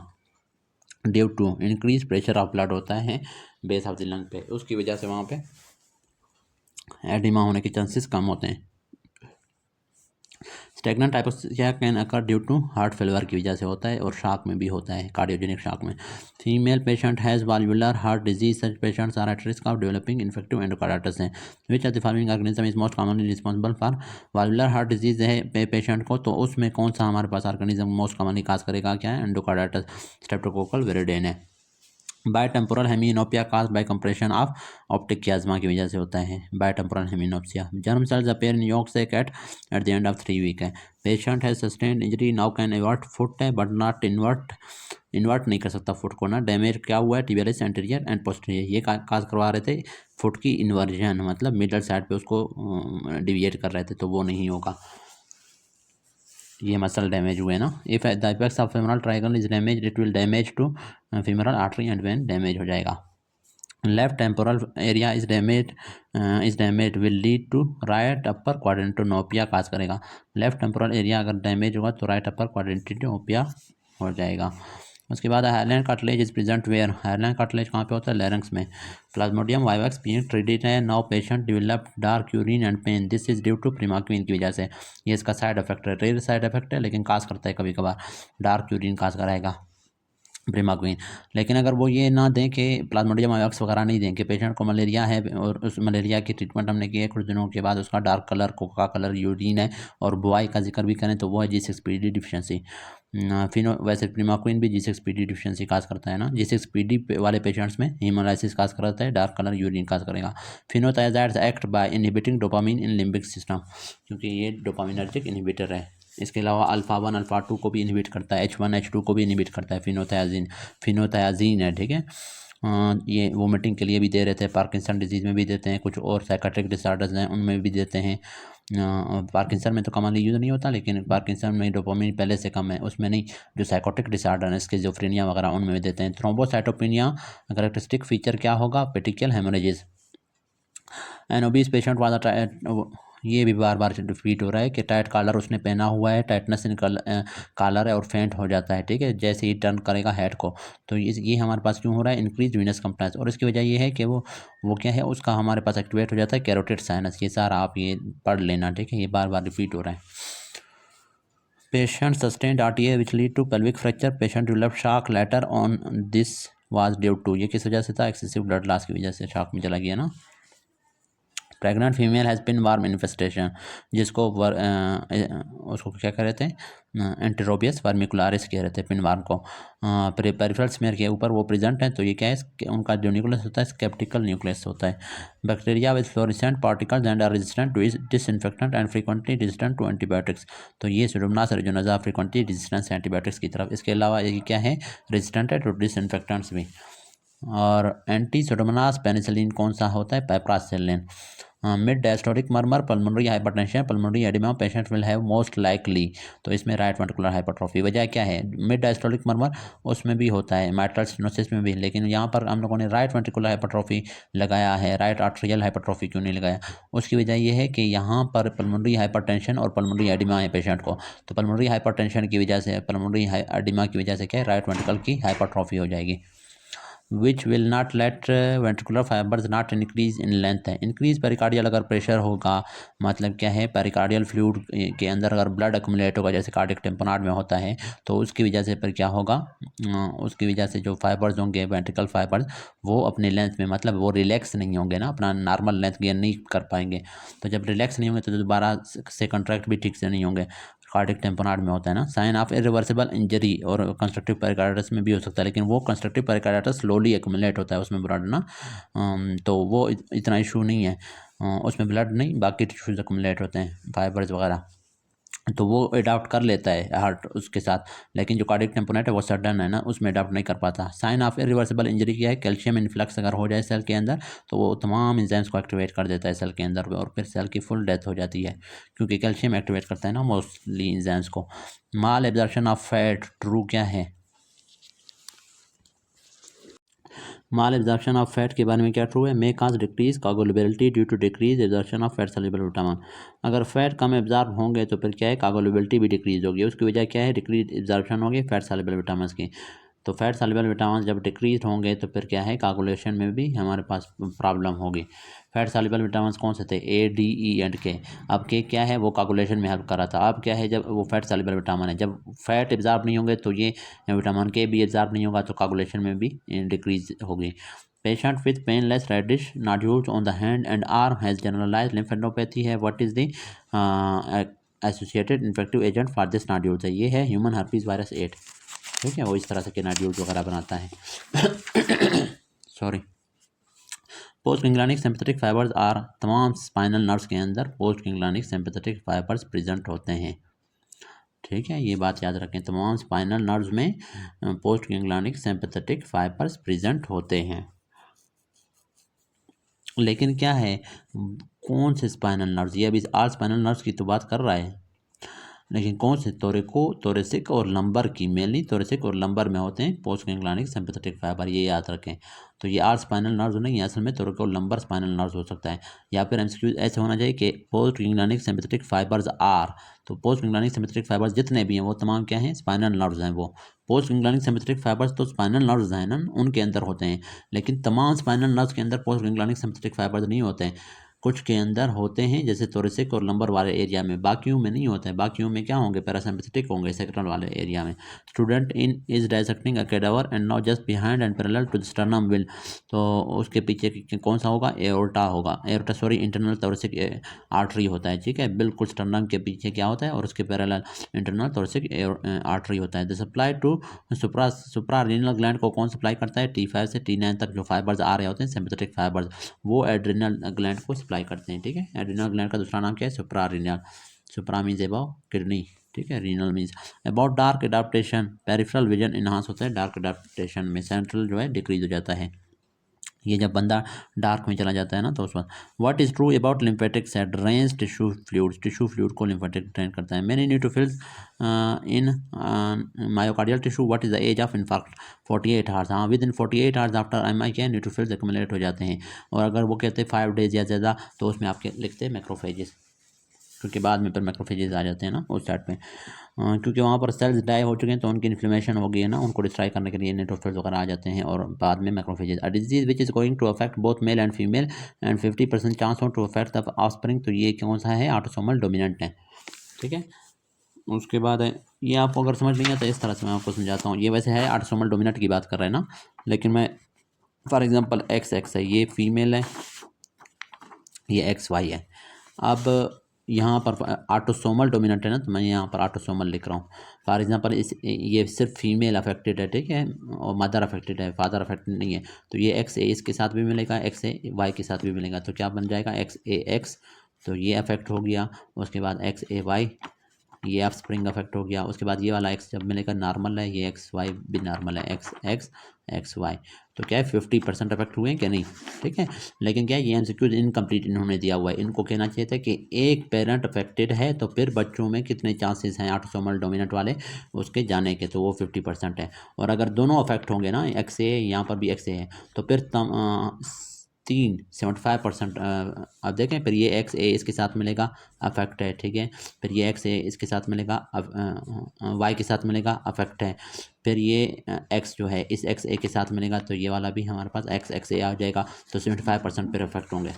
due to increase pressure of blood होता है बेस ऑफ द लंग पे, उसकी वजह से वहाँ पे एडिमा होने के चांसेस कम होते हैं। Stagnant hypoxia can occur due to heart failure की वजह से होता है, और शॉक में भी होता है, कार्डियोजेनिक शॉक में। Female patient has valvular heart disease, such patients are at risk of developing infective endocarditis है। Which of the following organism is most commonly responsible for valvular heart disease है patient को, तो उसमें कौन सा हमारे पास ऑर्गेनिज्म मोस्ट कॉमनली काज करेगा? क्या है? एंडोकार्डाइटिस, स्ट्रेप्टोकोकल विरिडेन है। Bitemporal hemianopia cause by compression of optic chiasma की वजह से होता है bitemporal हेमिनोपिया। Germ cells appear in yolk sac at the end of 3 week है। Patient has sustained injury now can evert foot है but not invert नहीं कर सकता फुट को ना। डैमेज क्या हुआ है? टिबियालिस एंटीरियर एंड पोस्टीरियर, ये काज करवा रहे थे फुट की इन्वर्जन, मतलब मिडल साइड पे उसको डिविएट कर रहे थे, तो वो नहीं होगा, ये मसल डैमेज हुए ना। If the apex of femoral triangle is damage it will damage to femoral artery and vein damage हो जाएगा। Left temporal area is damage will lead to right upper quadrantanopia cause करेगा। Left temporal area अगर damage होगा तो right upper quadrantanopia हो जाएगा। उसके बाद hyaline cartilage is present where, hyaline cartilage कहाँ पे होता है? लैरिंक्स में। प्लाज्मोडियम वाइवैक्स बीइंग ट्रीटेड है, now patient develop dark urine and pain, this is due to primaquine की वजह से। ये इसका साइड इफेक्ट है, रेयर साइड इफेक्ट है लेकिन काज करता है कभी कभार, डार्क यूरिन काज कराएगा प्रीमाक्वीन। लेकिन अगर वो ये ना दें कि प्लाज्मोडियम वाइवैक्स वगैरह नहीं दें कि पेशेंट को मलेरिया है और उस मलेरिया की ट्रीटमेंट हमने की है, कुछ दिनों के बाद उसका dark colour Coca colour urine है, और बुआई का जिक्र भी करें तो वो है G6PD डिफिशियंसी। फिनो वैसे प्रीमाक्वीन भी G6PD डिफिशियंसी काज करता है ना। G6PD वाले पेशेंट्स में हीमोलाइसिस काज करता है, डार्क कलर यूरिन काज करेगा। Phenothiazines act by inhibiting dopamine in limbic system, क्योंकि ये डोपामिनर्जिक इनहिबिटर है। इसके अलावा अल्फा 1 अल्फा 2 को भी इनहिबिट करता है, H1 H2 को भी इनहिबिट करता है। फिनोथायाजीन है, ठीक है। ये वोमिटिंग के लिए भी दे रहे थे, पार्किंसन डिजीज़ में भी देते हैं, कुछ और साइकेट्रिक डिसऑर्डर्स हैं उनमें भी देते हैं। पार्किंसन में तो कमाली यूज़ नहीं होता, लेकिन पार्किंसन में डोपामिन पहले से कम है, उसमें नहीं। जो साइकोटिक डिसऑर्डर है, स्किज़ोफ्रेनिया वगैरह, उनमें भी देते हैं। थ्रोम्बोसाइटोपेनिया कैरेक्टरिस्टिक फीचर क्या होगा? पेटिकल हेमोरेजेस। एन ओबीस पेशेंट वाला, ये भी बार बार रिपीट हो रहा है कि टाइट कॉलर उसने पहना हुआ है, टाइटनेस इन कॉलर है और फेंट हो जाता है, ठीक है, जैसे ही टर्न करेगा हेड को। तो ये हमारे पास क्यों हो रहा है? इंक्रीज वीनस कंप्लायंस, और इसकी वजह ये है कि वो क्या है, उसका हमारे पास एक्टिवेट हो जाता है कैरोटिड साइनस। ये सारा आप ये पढ़ लेना, ठीक है, ये बार बार रिपीट हो रहा है। Patient sustained RTA which lead to pelvic fracture, patient develop shock later on, this was due to, ये किस वजह से था? एक्सेसिव ब्लड लॉस की वजह से शॉक में चला गया ना। Pregnant female has pin warm infestation, जिसको उसको क्या कह रहे थे? एंटेरोबियस वर्मिकुलारिस कह रहे थे पिन वार्म को। पेरिफेरल स्मेयर के ऊपर वो प्रेजेंट है, तो ये क्या है? उनका जो न्यूक्लियस होता है स्केप्टिकल न्यूक्लियस होता है। Bacteria with fluorescent particles and are resistant to disinfectant and frequently resistant to antibiotics, तो ये pseudomonas aeruginosa frequently resistance antibiotics की तरफ। इसके अलावा ये क्या है? रेजिस्टेंट है टू डिसइंफेक्टेंट्स भी। और एंटी सुडोमोनास पेनिसिलिन कौन सा होता है? Piperacillin. Mid diastolic murmur, pulmonary hypertension, pulmonary oedema, patient will have most likely, तो इसमें राइट वेंट्रिकुलर हाइपरट्रोफी। वजह क्या है? मिड डायस्टोलिक मर्मर उसमें भी होता है, माइट्रल स्टेनोसिस में भी, लेकिन यहाँ पर हम लोगों ने राइट वेंट्रिकुलर हाइपरट्रोफी लगाया है, राइट आर्ट्रियल हाइपरट्रोफी क्यों नहीं लगाया? उसकी वजह यह है कि यहाँ पर पल्मोनरी हाइपरटेंशन और पल्मोनरी एडिमा है पेशेंट को, तो पल्मोनरी हाइपरटेंशन की वजह से, पल्मोनरी एडिमा की वजह से क्या है? राइट वेंट्रिकल की हाइपरट्रोफी हो जाएगी। Which will not let ventricular fibres not increase in length है। इंक्रीज पेरिकार्डियल अगर प्रेशर होगा, मतलब क्या है, पेरिकार्डियल फ्लूइड के अंदर अगर ब्लड अक्यूमुलेट होगा जैसे कार्डियक टेम्पोनाड में होता है, तो उसकी वजह से फिर क्या होगा, उसकी वजह से जो फाइबर्स होंगे वेंट्रिकल फाइबर्स वो अपने लेंथ में, मतलब वो रिलैक्स नहीं होंगे ना, अपना नॉर्मल लेंथ गेन नहीं कर पाएंगे। तो जब रिलैक्स नहीं होंगे तो दोबारा से कंट्रैक्ट भी ठीक से नहीं होंगे, कार्डिक टेम्पोनाड में होता है ना। साइन ऑफ इरिवर्सिबल इंजरी और कंस्ट्रक्टिव पेरिकार्डिटिस में भी हो सकता है, लेकिन वो कंस्ट्रक्टिव पेरिकार्डिटिस स्लोली एक्यूमुलेट होता है उसमें ब्लड ना, तो वो इतना इशू नहीं है, उसमें ब्लड नहीं, बाकी टिश्यूज एक्यूमुलेट होते हैं फाइबर्स वगैरह, तो वो अडाप्ट कर लेता है हार्ट उसके साथ। लेकिन जो कार्डिक टेम्पोनेट है वो सडन है ना, उसमें अडाप्ट नहीं कर पाता। साइन ऑफ इरिवर्सिबल इंजरी क्या है, कैल्शियम इन्फ्लक्स अगर हो जाए सेल के अंदर तो वो तमाम एंजाइम्स को एक्टिवेट कर देता है सेल के अंदर, और फिर सेल की फुल डेथ हो जाती है, क्योंकि कैल्शियम एक्टिवेट करता है ना मोस्टली एंजाइम्स को। माल एब्जॉर्प्शन ऑफ फैट ट्रू क्या है, माल एब्जॉर्प्शन ऑफ फैट के बारे में क्या ट्रू है, may cause decrease coagulability due to decrease absorption of fat soluble vitamin. अगर फैट कम एब्जॉर्ब होंगे तो फिर क्या है, कोगुलेबिलिटी भी डिक्रीज होगी, उसकी वजह क्या है, डिक्रीज एब्जॉर्प्शन होगी फैट सॉल्युबल विटामिन की। तो फैट सॉल्युबल विटामिन जब डिक्रीज होंगे तो फिर क्या है, कोगुलेशन में भी हमारे पास प्रॉब्लम होगी। फैट सॉल्युबल विटामिन कौन से थे, ए डी ई एंड के। अब के क्या है, वो कोगुलेशन में हेल्प कर रहा था। अब क्या है, जब वो फैट सॉल्युबल विटामिन है, जब फैट एब्जॉर्ब नहीं होंगे तो ये विटामिन के भी एब्जॉर्ब नहीं होगा, तो कोगुलेशन में भी डिक्रीज होगी। Patient with painless reddish nodules on the hand and arm has generalized lymphadenopathy है। What is the associated infective agent for this nodules है, ये है ह्यूमन herpes virus 8। ठीक है, वो इस तरह से के नोड्यूल्स वगैरह बनाता है। Sorry. Post ganglionic sympathetic fibres are, तमाम स्पाइनल नर्व्स के अंदर post ganglionic sympathetic fibres present होते हैं। ठीक है, ये बात याद रखें, तमाम स्पाइनल नर्व्स में post ganglionic sympathetic fibres present होते हैं। लेकिन क्या है, कौन से स्पाइनल नर्व्स, ये अभी आर स्पाइनल नर्व्स की तो बात कर रहा है, लेकिन कौन से, थोरेसिक और लंबर की, मेनली थोरेसिक और लंबर में होते हैं पोस्ट गैंग्लियनिक सिंपैथेटिक फाइबर, ये याद रखें। तो ये आर स्पाइनल नर्व्स नहीं है, असल में थोरेसिक और लंबर स्पाइनल नर्व्स हो सकता है। या फिर एमसीक्यू ऐसे होना चाहिए कि post ganglionic sympathetic fibres are, तो पोस्ट गैंग्लियनिक सिंपैथेटिक फाइबर्स जितने भी हैं वो तमाम क्या हैं, स्पाइनल नर्व्स हैं। वो पोस्ट गैंग्लियनिक सिंपैथेटिक फाइबर्स तो स्पाइनल नर्व्स हैं ना, उनके अंदर होते हैं, लेकिन तमाम स्पाइनल नर्व्स के अंदर पोस्ट गैंग्लियनिक सिंपैथेटिक फाइबर्स नहीं होते हैं। कुछ के अंदर होते हैं, जैसे थोरेसिक और लंबर वाले एरिया में, बाकियों में नहीं होता है। बाकियों में क्या होंगे, पैरासिम्पैथेटिक होंगे सेक्रेटल वाले एरिया में। Student in is dissecting a cadaver and not just behind and parallel to the sternum will, तो उसके पीछे कौन सा होगा, एओर्टा होगा, aorta sorry internal thoracic artery होता है। ठीक है, बिल्कुल स्टर्नम के पीछे क्या होता है, और उसके पैरेलल इंटरनल थोरेसिक आर्टरी होता है। The supply to supra renal gland को कौन सप्लाई करता है, T5 से T9 तक जो फाइबर्स आ रहे होते हैं सिंपैथेटिक फाइबर्स, वो एड्रिनल ग्लैंड को सप्लाई करते हैं। ठीक है, एड्रिनल ग्लैंड का दूसरा नाम क्या है, supra renal. Supra means above kidney, ठीक है, renal means about dark adaptation, peripheral vision enhance होता है डार्क एडाप्टेशन में, सेंट्रल जो है डिक्रीज हो जाता है। ये जब बंदा डार्क में चला जाता है ना, तो उस वक्त। What is true about lymphatic set drains tissue fluid को लिम्फेटिक ड्रेन करता है। Many neutrophils in myocardial tissue, what is the age of infarct, 48 hours. हाँ, within 48 hours after MI क्या न्यूट्रोफिल्स एक्यूमुलेट हो जाते हैं, और अगर वो कहते हैं 5 डेज या ज़्यादा, तो उसमें आपके लिखते हैं मैक्रोफेजेस, क्योंकि बाद में फिर मैक्रोफेजेस आ जाते हैं ना उस साइड पे, क्योंकि वहाँ पर सेल्स डाई हो चुके हैं, तो उनकी इन्फ्लेमेशन हो गई है ना, उनको डिस्ट्रॉय करने के लिए न्यूट्रोफिल्स वगैरह आ जाते हैं, और बाद में macrophages. A disease which is going to affect both male and female and 50% chance हो टू अफेक्ट द ऑफस्प्रिंग, तो ये कौन सा है, ऑटोसोमल डोमिनेंट है। ठीक है, उसके बाद है, ये आपको अगर समझ नहीं आता इस तरह से मैं आपको समझाता हूँ। ये वैसे है ऑटोसोमल डोमिनेंट की बात कर रहे हैं ना, लेकिन मैं फॉर एग्जांपल XX है, ये फीमेल है, ये XY है। अब यहाँ पर ऑटोसोमल डोमिनेंट है ना, तो मैं यहाँ पर ऑटोसोमल लिख रहा हूँ। फॉर एग्जांपल ये सिर्फ फीमेल अफेक्टेड है, ठीक है, और मदर अफेक्टेड है, फादर अफेक्टेड नहीं है, तो ये XA इसके साथ भी मिलेगा, XAY के साथ भी मिलेगा, तो क्या बन जाएगा, XAX, तो ये अफेक्ट हो गया। उसके बाद XAY, ये ऑफ स्प्रिंग अफेक्ट हो गया। उसके बाद ये वाला X जब मिलेगा नॉर्मल है, ये XY भी नॉर्मल है, XY, तो क्या है 50% अफेक्ट हुए हैं क्या, नहीं। ठीक है, लेकिन क्या है, ये MCQ इनकम्प्लीट इन्होंने दिया हुआ है। इनको कहना चाहिए था कि एक पेरेंट अफेक्टेड है तो फिर बच्चों में कितने चांसेस हैं ऑटोसोमल डोमिनेंट वाले उसके जाने के, तो वो 50% है। और अगर दोनों अफेक्ट होंगे ना, XA यहाँ पर भी XA है, तो फिर 75%। अब देखें, फिर ये एक्स ए इसके साथ मिलेगा, अफेक्ट है, ठीक है। फिर ये एक्स ए इसके साथ मिलेगा, वाई के साथ मिलेगा, अफेक्ट है। फिर ये एक्स जो है इस एक्स ए के साथ मिलेगा, तो ये वाला भी हमारे पास एक्स एक्स ए आ जाएगा, तो 75% पर अफेक्ट होंगे।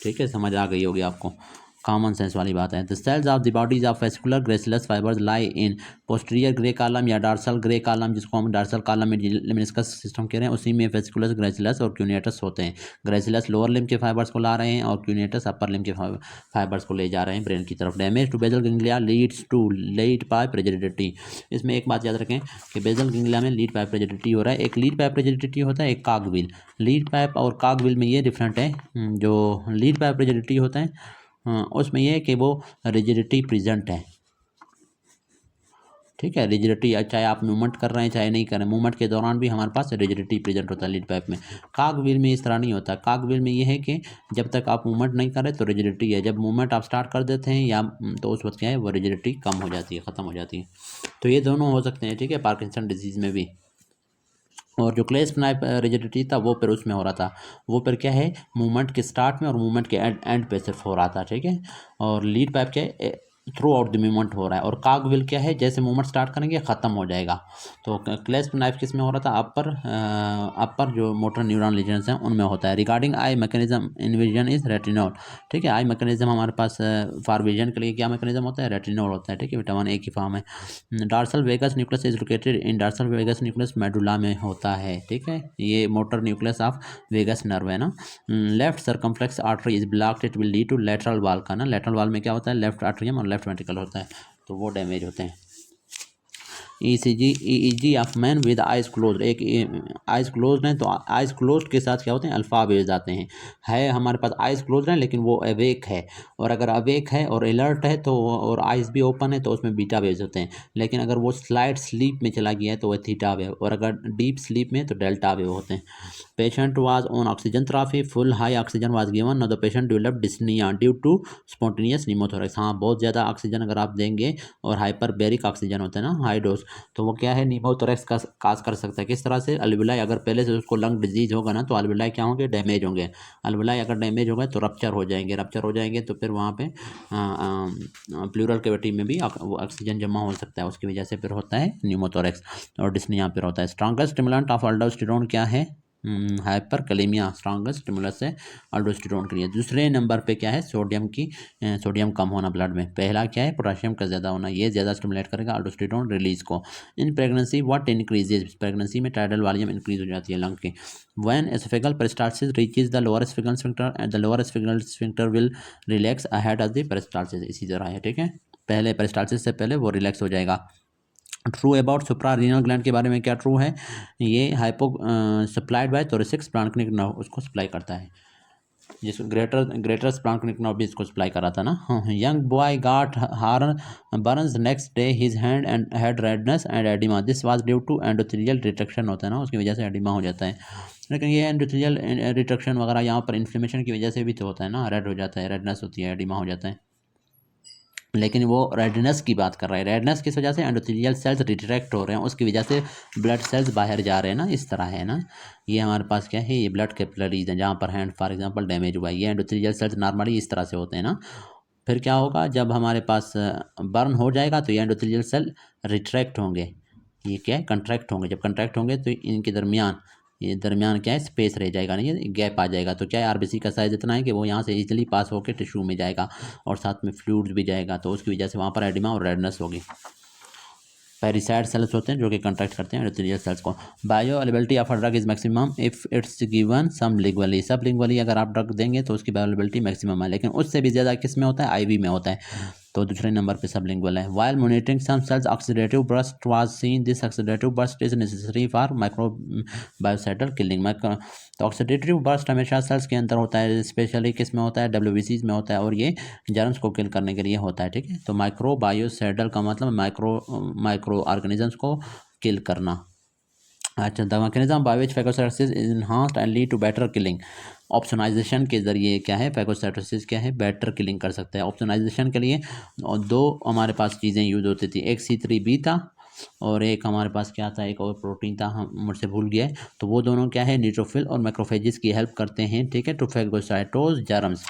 ठीक है, समझ आ गई होगी आपको, कॉमन सेंस वाली बात है। The cells of the bodies of vascular gracilis fibres lie in posterior grey column या डार्सल ग्रे कॉलम, जिसको हम डार्सल कॉलम में मेनिस्कस सिस्टम कह रहे हैं, उसी में वेस्कुलर ग्रेसिलस और क्यूनेटस होते हैं। ग्रेसिलस लोअर लिम्ब के फाइबर्स को ला रहे हैं और क्यूनेटस अपर लिम्ब के फाइबर्स को ले जा रहे हैं ब्रेन की तरफ। Damage to basal ganglia leads to lead pipe rigidity. इसमें एक बात याद रखें कि बेजल गैंग्लिया में लीड पाइप रिजिडिटी हो रहा है। एक लीड पाइप रिजिडिटी होता है, एक कॉगविल। लीड पाइप और कॉगविल में ये डिफरेंट है। जो लीड पाइप रिजिडिटी होता है उसमें यह है कि वो रिजिडिटी प्रेजेंट है, ठीक है। रिजिडिटी चाहे आप मूवमेंट कर रहे हैं चाहे नहीं कर रहे हैं, मूवमेंट के दौरान भी हमारे पास रिजिडिटी प्रेजेंट होता है लीड पाइप में। कॉगविल में इस तरह नहीं होता। कॉगविल में ये है कि जब तक आप मूवमेंट नहीं करें तो रिजिडिटी है, जब मूवमेंट आप स्टार्ट कर देते हैं या तो उस वक्त क्या है वो रिजिडिटी कम हो जाती है, ख़त्म हो जाती है। तो ये दोनों हो सकते हैं, ठीक है, पार्किंसन डिजीज़ में भी। और जो क्लेस्प नाइफ रिजिडिटी था वो फिर उसमें हो रहा था, वो फिर क्या है मूवमेंट के स्टार्ट में और मूवमेंट के एंड पे सिर्फ हो रहा था, ठीक है। और लीड पाइप क्या है थ्रू आउट द मूवमेंट हो रहा है। और कॉगविल क्या है जैसे मूवमेंट स्टार्ट करेंगे ख़त्म हो जाएगा। तो क्लेस्प नाइफ किस में हो रहा था, अपर जो मोटर न्यूरॉन लीजन्स हैं उनमें होता है। Regarding I mechanism in vision is retinol, ठीक है। आई मैकेनिज्म हमारे पास फॉर विजन के लिए क्या मैकेनिज्म होता है, रेटिनॉल होता है, ठीक है, विटामिन ए की फॉर्म है। Dorsal vagus nucleus is located in dorsal vagus nucleus medulla में होता है, ठीक है। ये motor nucleus of vagus nerve है ना। Left circumflex artery is blocked, it will lead to lateral wall का ना। लेटरल वॉल में क्या होता है, लेफ्ट आर्टरियम और लेफ्ट वेंट्रिकल होता है, तो वो डैमेज होते हैं। EEG of man with eyes close, एक आइज क्लोज हैं तो आइज क्लोज के साथ क्या होते हैं, अल्फा वेव्स आते हैं। है हमारे पास आइज क्लोज हैं लेकिन वो अवेक है, और अगर अवेक है और अलर्ट है तो और आइज भी ओपन है तो उसमें बीटा वेव्स होते हैं। लेकिन अगर वो स्लाइड स्लीप में चला गया है तो वह थीटा वेव, और अगर डीप स्लीप में तो डेल्टा वेव होते हैं। Patient was on oxygen therapy, full high oxygen was given, no the patient develop dyspnoea due to spontaneous pneumothorax. हाँ, बहुत ज़्यादा ऑक्सीजन अगर आप देंगे और हाइपरबेरिक ऑक्सीजन होता है ना, हाई डोज, तो वो क्या है निमोथोरेक्स का काज कर सकता है। किस तरह से, अल्विलाई अगर पहले से उसको लंग डिजीज होगा ना तो अल्विलाई क्या होंगे, डैमेज होंगे। अल्विलाई अगर डैमेज होगा तो रप्चर हो जाएंगे, रप्चर हो जाएंगे तो फिर वहाँ पे प्लूरल कैविटी में भी ऑक्सीजन जमा हो सकता है, उसकी वजह से फिर होता है निमोथोरेक्स और डिस्निया फिर होता है। स्ट्रॉन्गेस्ट स्टिमुलेंट ऑफ अल्डोस्टेरोन क्या है, हाइपरकैलेमिया स्ट्रॉन्गेस्ट स्टिमुलस है अल्डोस्टेरोन के लिए। दूसरे नंबर पे क्या है, सोडियम कम होना ब्लड में। पहला क्या है, पोटेशियम का ज़्यादा होना, ये ज़्यादा स्टिमुलेट करेगा अल्डोस्टेरोन रिलीज को। In pregnancy what increases, pregnancy में टाइडल वॉल्यूम इंक्रीज हो जाती है लंग की। When oesophageal peristalsis reaches the lower oesophageal sphincter and the lower oesophageal sphincter will relax ahead of the peristalsis, इसी तरह है, ठीक है। पहले पेरिस्टाल्सिस से पहले वो रिलैक्स हो जाएगा। ट्रू अबाउट सुप्रारीनल ग्लैंड के बारे में क्या ट्रू है, ये hypo supplied by thoracic splanchnic nerve उसको सप्लाई करता है, जिसको ग्रेटर स्प्लांक्निक नर्व भी इसको सप्लाई करा था ना। Young boy got horn burns next day his hand and head redness and oedema, this was due to endothelial retraction होता है ना, उसकी वजह से एडिमा हो जाता है। लेकिन ये एंडोथेलियल रिट्रैक्शन वगैरह यहाँ पर इन्फ्लेमेशन की वजह से भी तो होता है ना, रेड हो जाता है, रेडनेस होती है, एडिमा हो जाता है। लेकिन वो रेडनेस की बात कर रहा है, रेडनेस किस वजह से, एंडोथेलियल सेल्स रिट्रैक्ट हो रहे हैं, उसकी वजह से ब्लड सेल्स बाहर जा रहे हैं ना, इस तरह है ना। ये हमारे पास क्या है, ये ब्लड कैपिलरीज हैं जहाँ पर हैंड फॉर एग्जांपल डैमेज हुआ है, ये एंडोथेलियल सेल्स नॉर्मली इस तरह से होते हैं ना। फिर क्या होगा, जब हमारे पास बर्न हो जाएगा तो ये एंडोथेलियल सेल रिट्रैक्ट होंगे, ये क्या है कंट्रैक्ट होंगे। जब कंट्रैक्ट होंगे तो इनके दरमियान ये दरमियान क्या है, स्पेस रह जाएगा, नहीं है गैप आ जाएगा। तो क्या है, आरबीसी का साइज इतना है कि वो यहाँ से इजीली पास होकर टिश्यू में जाएगा और साथ में फ्लूइड्स भी जाएगा, तो उसकी वजह से वहाँ पर एडिमा और रेडनेस होगी। पेरिसाइड सेल्स होते हैं जो कि कंट्रैक्ट करते हैं एंडोथेलियल सेल्स को। Bio availability of a drug is maximum if it's given sublingually, sublingually अगर आप ड्रग देंगे तो उसकी बायोअवेलेबिलिटी मैक्सिमम है, लेकिन उससे भी ज़्यादा किस में होता है, आईवी में होता है, तो दूसरे नंबर पे सबलिंगुअल है। While monitoring some cells oxidative burst was seen, this oxidative burst is necessary for microbicidal killing. तो ऑक्सीडेटिव बर्स्ट हमेशा सेल्स के अंदर होता है, स्पेशली किस में होता है, डब्ल्यूबीसीज में होता है, और ये जर्म्स को किल करने के लिए होता है, ठीक है। तो माइक्रो बायोसाइडल का मतलब माइक्रो ऑर्गेनिजम्स को किल करना। अच्छा, the mechanism by which phagocytosis is enhanced and lead to better killing, opsonisation के ज़रिए क्या है, फैगोसाइटोसिस क्या है, बेटर किलिंग कर सकता है। ऑप्शनाइजेशन के लिए और दो हमारे पास चीज़ें यूज होती थी, एक C3 बीटा और एक हमारे पास क्या था, एक और प्रोटीन था, हम मुझसे भूल गया है। तो वो दोनों क्या है, न्यूट्रोफिल और मैक्रोफेजेस की हेल्प करते हैं, ठीक है, टू फेगोसाइटोज जर्म्स।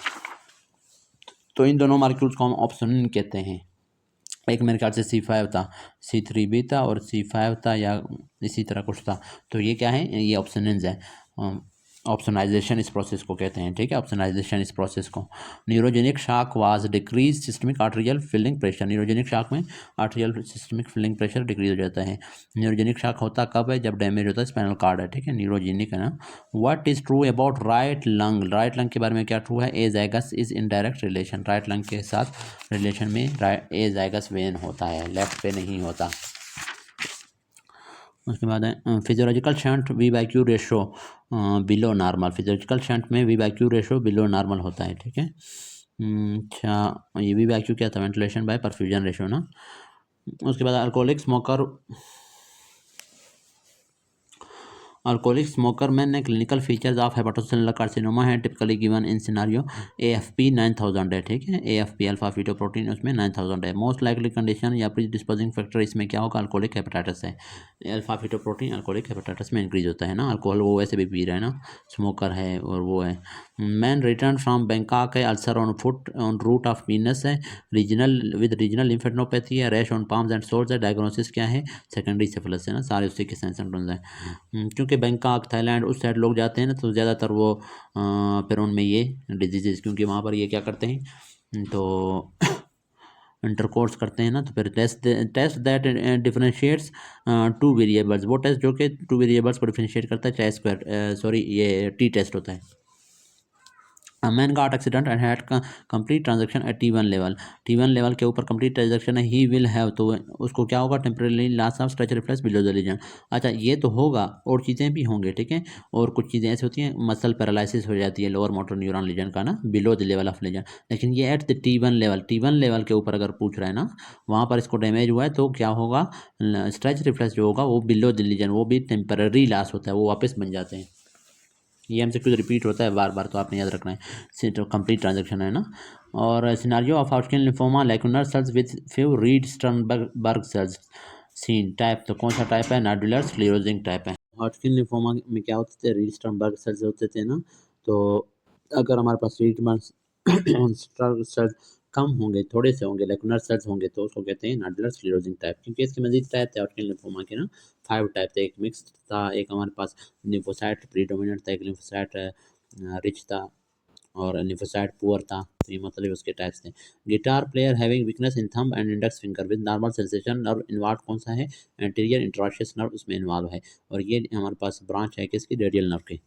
तो इन दोनों मालिक्यूल्स को हम ऑप्सोनिन कहते हैं। एक मेरे ख्याल से C5 था, C3 भी था और C5 था या इसी तरह कुछ था। तो ये क्या है, ये ऑप्शनिन्स है। ऑप्शनाइजेशन इस प्रोसेस को कहते हैं, ठीक है, ऑप्शनाइजेशन इस प्रोसेस को। Neurogenic shock was decrease systemic arterial filling pressure. Neurogenic shock में arterial systemic filling pressure decrease हो जाता है। न्यूरोजेनिक शॉक होता कब है, जब डैमेज होता है स्पाइनल कार्ड है, ठीक है, न्यूरोजेनिक है ना। What is true about right lung. Right lung के बारे में क्या ट्रू है, azygos is in direct relation. Right lung के साथ रिलेशन में एजाइगस वेन होता है, लेफ्ट पे नहीं होता। उसके बाद है physiological shunt V by Q ratio below normal. Physiological shunt में V by Q ratio below normal होता है, ठीक है। अच्छा, ये वी बाई क्यू क्या था, वेंटिलेशन बाय परफ्यूजन रेशो ना। उसके बाद alcoholic smoker alcoholic smoker man ने clinical features of hepatocellular carcinoma है typically given in scenario AFP 9000 है, ठीक है, AFP अल्फा फीटोप्रोटीन उसमें 9000 है। मोस्ट लाइकली कंडीशन या प्री डिस्पोजिंग फैक्टर इसमें क्या होगा, अल्कोहलिक हेपेटाइटिस है। अल्फा फीटोप्रोटीन अल्कोहलिक हेपेटाइटिस में इंक्रीज होता है ना, अल्कोहल वो वैसे भी पी रहा है ना, स्मोकर है और वो है। मैन रिटर्न फ्रॉम बैंकॉक है, ulcer on foot on root of venous है, रीजनल विद रीजनल लिम्फेडिनोपैथी है, rash on palms and soles है। डायग्नोसिस क्या है, सेकेंडरी सिफिलिस है ना, सारे उसी के सिम्टम्स हैं। क्योंकि बैंकॉक थाईलैंड उस साइड लोग जाते हैं ना, तो ज़्यादातर वो फिर उनमें ये डिजीजेज, क्योंकि वहाँ पर ये क्या करते हैं, तो इंटरकोर्स करते हैं ना, तो फिर test that differentiates two variables. वो टेस्ट जो कि टू वेरिएबल्स को डिफरेंशिएट करता है, चाहे स्क्वायर सॉरी ये टी टेस्ट होता है। Man got accident and had complete transaction at T1 level. T1 level के ऊपर कंप्लीट ट्रांजेक्शन है, ही विल हैव, तो उसको क्या होगा, temporarily loss of stretch reflex below the lesion. अच्छा, ये तो होगा और चीज़ें भी होंगे, ठीक है, और कुछ चीज़ें ऐसी होती हैं, मसल पैरालिसिस हो जाती है लोअर मोटर न्यूरॉन लीजन का ना, below the level of legion. लेकिन ये at the T1 level, T1 level के ऊपर अगर पूछ रहा है ना, वहाँ पर इसको डैमेज हुआ है, तो क्या होगा, स्ट्रेच रिफ्लेक्स जो होगा वो बिलो द लीजन, वो भी टेम्पररी लॉस होता है, वो वापस बन जाते हैं। ये हमसे कुछ रिपीट होता है बार बार, तो आपने याद रखना है, तो कंप्लीट ट्रांजेक्शन है ना। और scenario of Hodgkin lymphoma lacunar cells with few Reed Sternberg cells seen type, तो कौन सा टाइप है, नोडुलर स्क्लेरोजिंग टाइप है। हॉटकिन लिम्फोमा में क्या होते थे, रीड स्टर्नबर्ग सेल्स होते थे ना, तो अगर हमारे पास रीड सेल्स कम होंगे, थोड़े से होंगे, लेकुनर सेल्स होंगे, तो उसको कहते हैं नोडुलर स्क्लेरोजिंग टाइप। क्योंकि इसके मजीद टाइप थे हॉटकिन लिम्फोमा के ना, 5 टाइप थे। एक मिक्स था, एक हमारे पास लिम्फोसाइट प्रीडोमिनेंट था, एक लिम्फोसाइट रिच था और लिम्फोसाइट पुअर था। तो ये मतलब उसके टाइप्स थे। Guitar player having weakness in thumb and index finger with normal sensation, nerve involve कौन सा है, एंटीरियर इंट्रोशियस नर्व उसमें इन्वॉल्व है, और ये हमारे पास ब्रांच है किसकी, रेडियल नर्व की।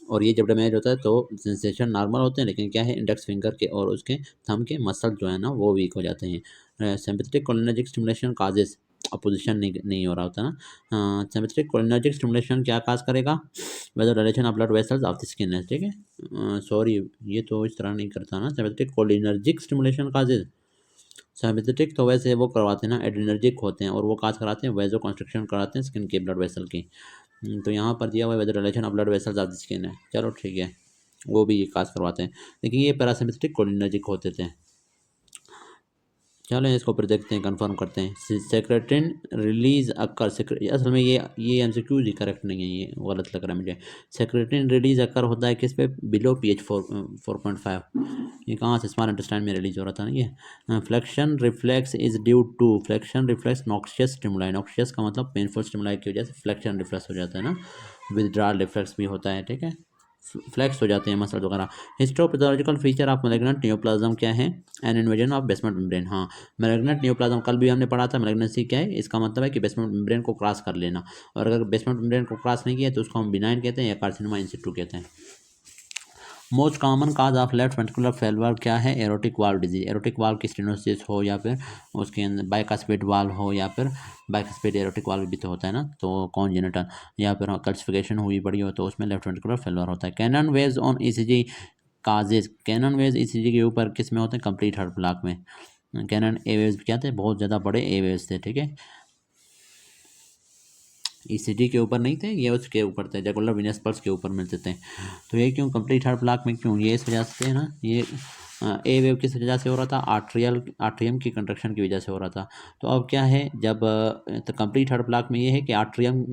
और ये जब डैमेज होता है तो सेंसेशन नॉर्मल होते हैं, लेकिन क्या है, इंडेक्स फिंगर के और उसके थंब के मसल जो है ना, वो वीक हो जाते हैं। Sympathetic cholinergic stimulation causes, opposition नहीं हो रहा होता ना। सिंपैथेटिक कोलिनर्जिक स्टिमुलेशन क्या काज करेगा, weather relation of blood vessels of the skin है, ठीक है, सॉरी ये तो इस तरह नहीं करता ना। Sympathetic cholinergic stimulation causes, sympathetic तो वैसे वो करवाते हैं ना, एड्रेनर्जिक होते हैं, और वो काज कराते हैं वेजो कंस्ट्रक्शन कराते हैं स्किन के ब्लड वेसल की। तो यहाँ पर दिया हुआ है weather relation of blood vessels of the skin है, चलो ठीक है, वो भी ये काज करवाते हैं, लेकिन ये पैरासिम्पथेटिक कोलिनर्जिक होते थे। चलो इसको फिर देखते हैं, कंफर्म करते हैं। सेक्रेटिन रिलीज अक्कर, असल में ये MCQ ही करेक्ट नहीं है, ये गलत लग रहा है मुझे। सेक्रेटिन रिलीज अक्कर होता है किस पे, बिलो pH 4.5। ये कहाँ से, स्मॉल इंटेस्टाइन में रिलीज हो रहा था ना ये। Flexion reflex is due to, flexion reflex noxious stimuli, noxious का मतलब पेनफुल स्टिमुलाई की वजह से फ्लेक्शन रिफ्लेक्स हो जाता है ना। विथड्रॉल रिफ्लेक्स भी होता है, ठीक है, फ्लैक्स हो जाते हैं मसल वगैरह। Histopathological feature of malignant neoplasm क्या है, an invasion of basement membrane. हाँ, मैलिग्नेंट न्यूप्लाज्म कल भी हमने पढ़ा था, मैलिग्नेंसी क्या है, इसका मतलब है कि बेसमेंट मेम्ब्रेन को क्रॉस कर लेना, और अगर बेसमेंट मेम्ब्रेन को क्रॉस नहीं किया तो उसको हम बिनाइन कहते हैं या कार्सिनोमा इन सिटू कहते हैं। Most common cause of left ventricular failure क्या है, aortic valve disease. Aortic valve की स्टेनोसिस हो, या फिर उसके अंदर बाइकास्पेड वाल्व हो, या फिर बाइकास्पेड एरोटिक वाल्व भी तो होता है ना, तो कॉन्जेनिटल, या फिर कल्सिफिकेशन हुई बड़ी हो तो उसमें लेफ्ट वेंट्रिकुलर फेल्योर होता है। Cannon waves on ECG causes, cannon waves ECG के ऊपर किस में होते हैं, कंप्लीट हार्ट ब्लॉक में। कैनन ए वेव्स क्या थे, बहुत ज़्यादा बड़े ए वेव्स थे, ठीक है, ECG के ऊपर नहीं थे, ये उसके ऊपर थे, जगुलर वीनस पल्स के ऊपर मिलते थे। तो ये क्यों कंप्लीट हार्ट ब्लॉक में क्यों, ये इस वजह से ना, ये ए वेव किस वजह से हो रहा था, आर्ट्रियम की कंट्रक्शन की वजह से हो रहा था। तो अब क्या है, जब तो कंप्लीट थर्ड ब्लॉक में ये है कि आर्ट्रियम